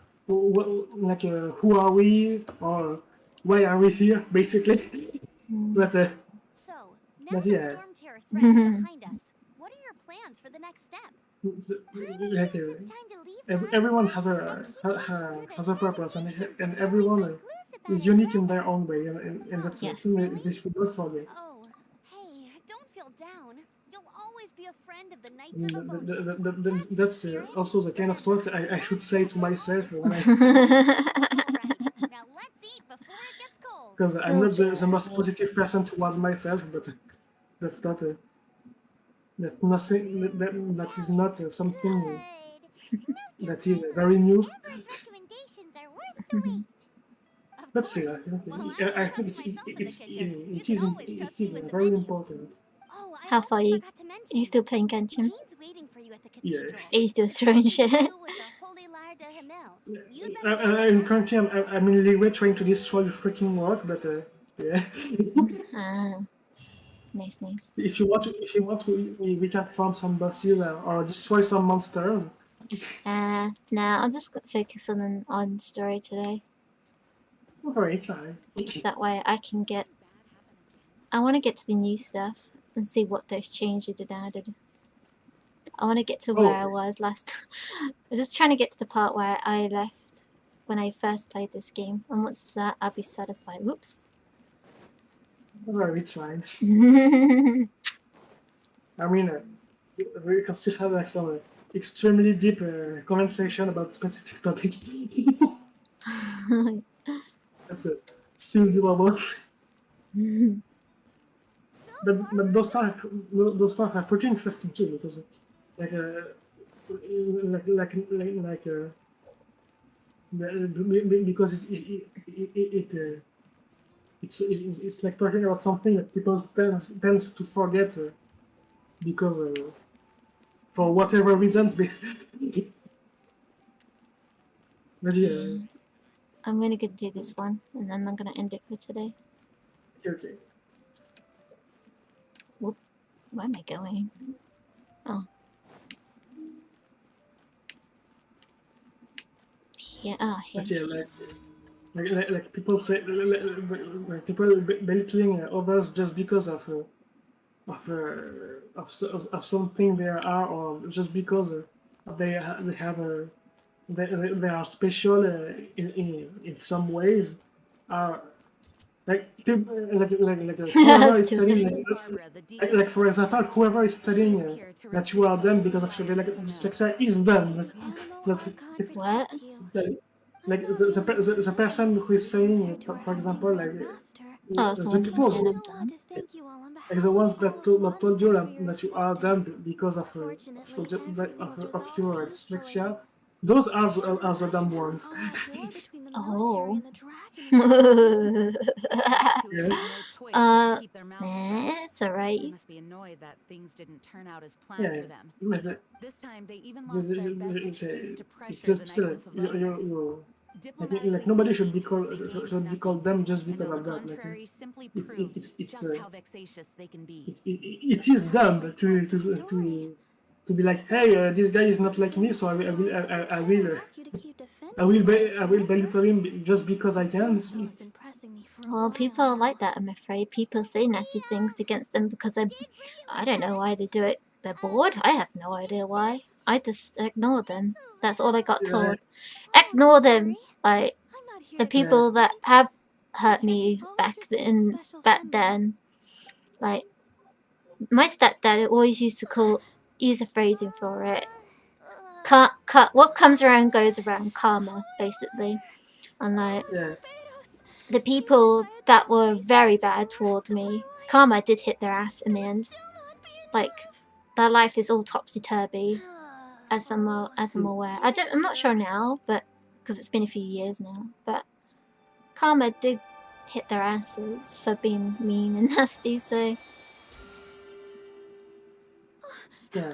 who are we, or why are we here, basically. but uh, So, now but the yeah, storm terror threat is behind us. What are your plans for the next step? like It's time to leave everyone Madison. has a purpose, and everyone is unique in their own way, and that's a Yes. thing that they should not forget. Oh, hey, don't feel down. You'll always be a friend of the I Knights mean, of Avonius. that's also the kind of talk that I should say to myself when I, Alright, now let's eat before it gets cold. because I'm not the most positive person towards myself, but that's not that's nothing that is not something that is very new. Amber's recommendations are worth the wait. Of But course. still, I think Well, I I can think trust myself in the kitchen. You it can is always trust me with the very menu. important. Oh, I How far almost you? forgot to Are mention. you still playing Genshin? Jean's waiting for you at the Yeah. cathedral. Are you still It's throwing something shit? to do with the Holy Lyre de Himmel. You'd better get I'm there. currently I'm in Leeway trying to destroy the freaking rock, but yeah. Ah, nice, nice. If you want, we can farm some bosses or destroy some monsters. Nah, I'll just focus on story today. Alright, it's fine. So that way I can get. I want to get to the new stuff and see what those changes did added. I want to get to where I Okay. was last. I'm just trying to get to the part where I left when I first played this game, and once that, I'll be satisfied. Whoops. Alright, it's fine. Yeah. I mean, we can still have like some extremely deep conversation about specific topics. That's still doable. But those stuff are pretty interesting too because like because it's like talking about something that people tends to forget because for whatever reasons. But yeah, I'm gonna go do this one, and then I'm gonna end it for today. okay. Where am I going? Oh. Here, here. Okay, like people say, like people belittling others just because of something they are, or just because they have a they are special in some ways. Are like whoever is Stupid. studying like for example whoever is studying that you are dumb because of your dyslexia is dumb. That's What? the person who is saying for example Oh, the someone people who's saying I'm dumb. like the ones that told you that you are dumb because of your dyslexia, those are the dumb ones. Oh. Yeah. It's alright. They must be annoyed that things didn't turn out as planned Yeah. for them. But This time, they even lost their best excuse to pressure the just Knights of Favonius. like nobody should be called dumb just because of that. Like Contrary simply it's proves just how vexatious they can be. it is dumb to be like, hey, this guy is not like me, so I will belittle him just because I can. Well, people are like that, I'm afraid. People say nasty things against them because I don't know why they do it. They're bored? I have no idea why. I just ignore them. That's all I got told. Ignore them! Like, the people that have hurt me back then, like, my stepdad always used to use a phrasing for it. What comes around goes around, karma, basically. And like, the people that were very bad towards me, karma did hit their ass in the end. Like, their life is all topsy-turvy, as I'm aware. I'm not sure now, but because it's been a few years now, but karma did hit their asses for being mean and nasty, so Yeah.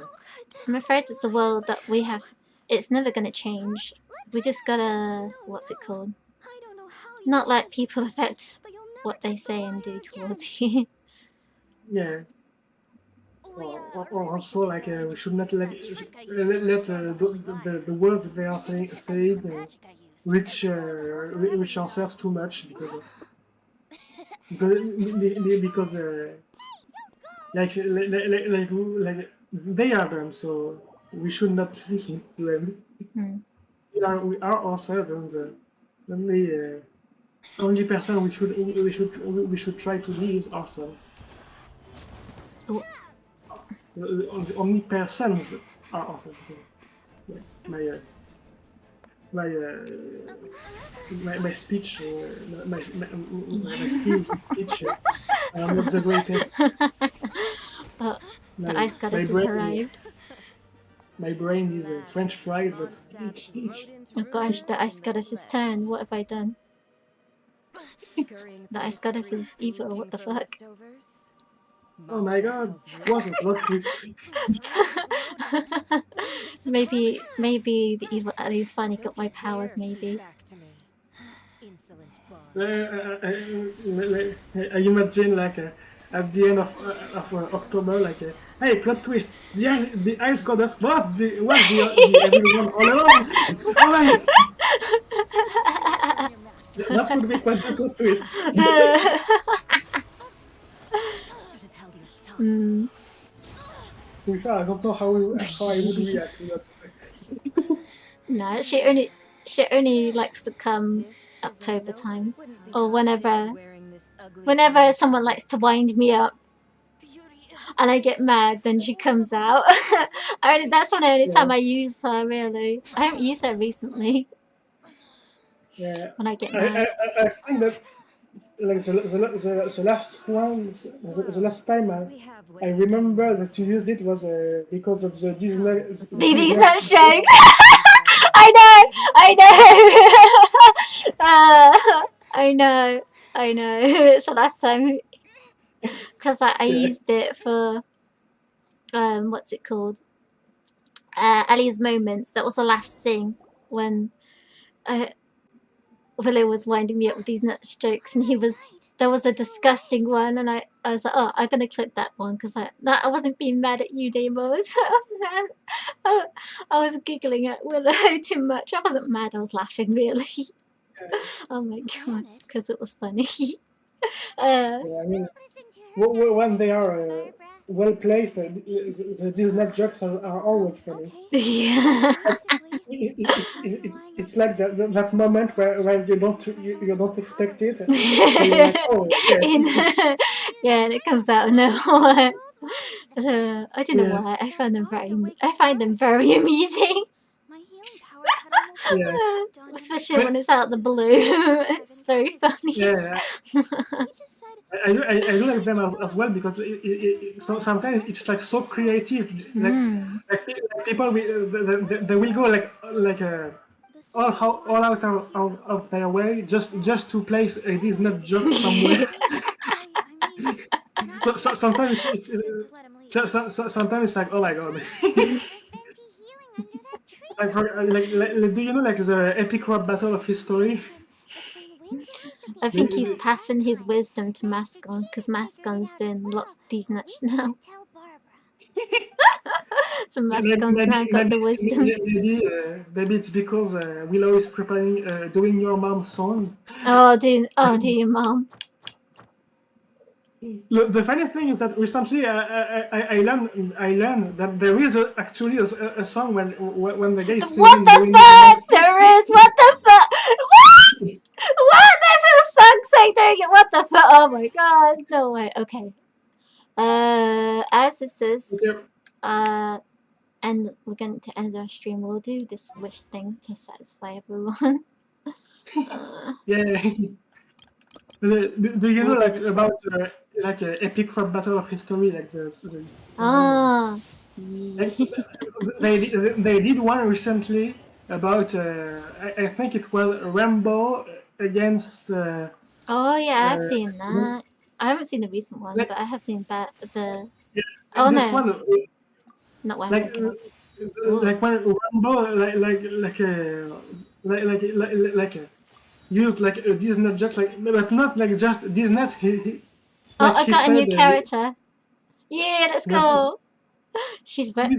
I'm afraid it's the world that we have. It's never gonna change. We just gotta, what's it called? Not let people affect what they say and do towards you. Yeah. Or also like we should not let the words they are saying reach ourselves too much because like they are them, so we should not listen to them. We are ourselves, and the only person we should try to be is ourselves. The only persons are ourselves. My speech, my skills in speech are not the greatest. The ice goddess has arrived. My brain is French fried, but oh gosh, the ice goddess's turn. What have I done? The ice goddess is evil. What the fuck? Oh my god, what a plot twist. maybe the evil Ellie's finally got my powers, maybe. I imagine like at the end of October, like hey, plot twist, the ice goddess, what the everyone all along? Oh my! That would be quite a plot twist. To be fair, I don't know how I would react to that. No, she only likes to come October time, or whenever someone likes to wind me up. and I get mad, then she comes out. That's the only time I use her, really. I haven't used her recently. Yeah, When I get mad. I think that like the last one, the last time I remember that you used it was because of the Disney. These nut jokes. I know. It's the last time because I used it for what's it called? Ellie's moments. That was the last thing when Willow was winding me up with these nut jokes, and there was a disgusting one, and I was like, oh, I'm gonna clip that one because I wasn't being mad at you, Demo. I was giggling at Willow too much. I wasn't mad. I was laughing really. Oh my god, because it was funny. I mean, when they are well placed, these nut jokes are always funny. Yeah. It's like that moment where you don't expect it. And you're like, oh, yeah. Yeah, and it comes out of nowhere. I don't know why. I find them very amusing. Yeah. Especially when it's out of the blue. It's very funny. Yeah. I do like them as well because so sometimes it's like so creative. Like people they will go all out of their way just to place a Disney joke somewhere. So sometimes sometimes it's like, oh my god. Do you know like the epic rap battle of history? I think he's passing his wisdom to Mascon because Mascon's doing lots of these nuts now. So Mascon's now got the wisdom. Maybe it's because Willow is preparing doing your mom's song. Do your mom. The funny thing is that recently I learned that there is actually a song when the guy is singing. What the fuck? There is. What the fuck? What? What? There's a song saying doing it. What the fuck? Oh my god. No way. Okay. As this is, and we're going to end our stream. We'll do this wish thing to satisfy everyone. Yeah. Do you know like about like epic rap battle of history like they did one recently about I think it was Rambo against oh yeah, I've seen that. I haven't seen the recent one, but I have seen that oh this no, one, not one. Like when Rambo like used like a Disney just like but not like just Disney. I got a new character. Yeah, let's go. She's very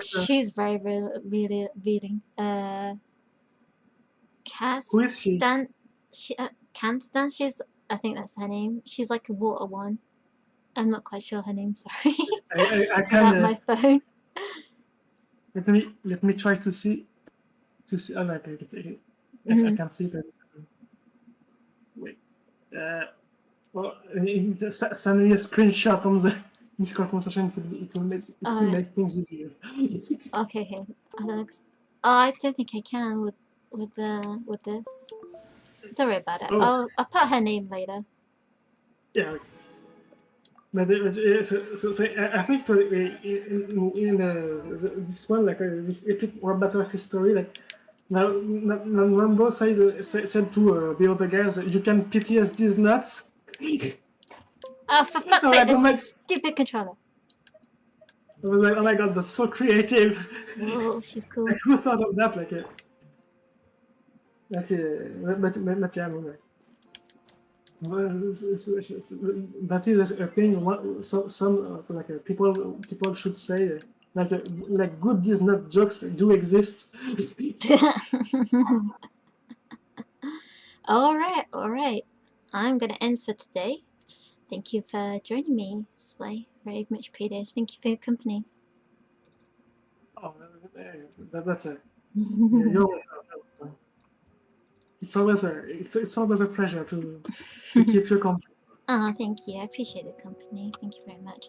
she's very really reading. Who is she? Canstan. She's I think that's her name. She's like a water one. I'm not quite sure her name. Sorry. I can't. My phone. Let me try to see. Oh, like I can see that. Wait. Well, send me a screenshot on the Discord conversation. It will make things easier. Okay. I don't think I can with this. Don't worry about it. I'll put her name later. Yeah. But so I think in this one like this epic rap battle of history like now Rambo said to the other guys you can PTS these nuts. Oh, for fuck's sake, this stupid controller. I was like, oh my god, that's so creative. Oh, she's cool. Like, who thought of that? Like, but yeah, that is a thing. Some like people should say like good Disney jokes do exist. All right. I'm gonna end for today. Thank you for joining me, Slay. Very much appreciated. Thank you for your company. Oh, that's it. Yeah, it's always a pleasure to keep your company. Oh, thank you. I appreciate the company. Thank you very much.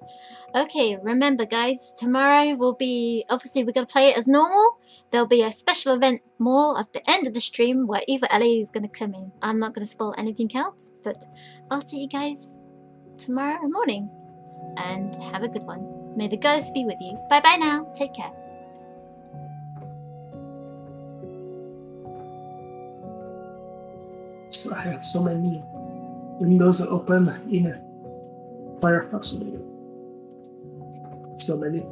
Okay, remember guys, tomorrow will be, obviously we're going to play it as normal. There'll be a special event more at the end of the stream where Eva Ellie is going to come in. I'm not going to spoil anything else, but I'll see you guys tomorrow morning. And have a good one. May the ghosts be with you. Bye bye now. Take care. So I have so many windows open in Firefox. So many.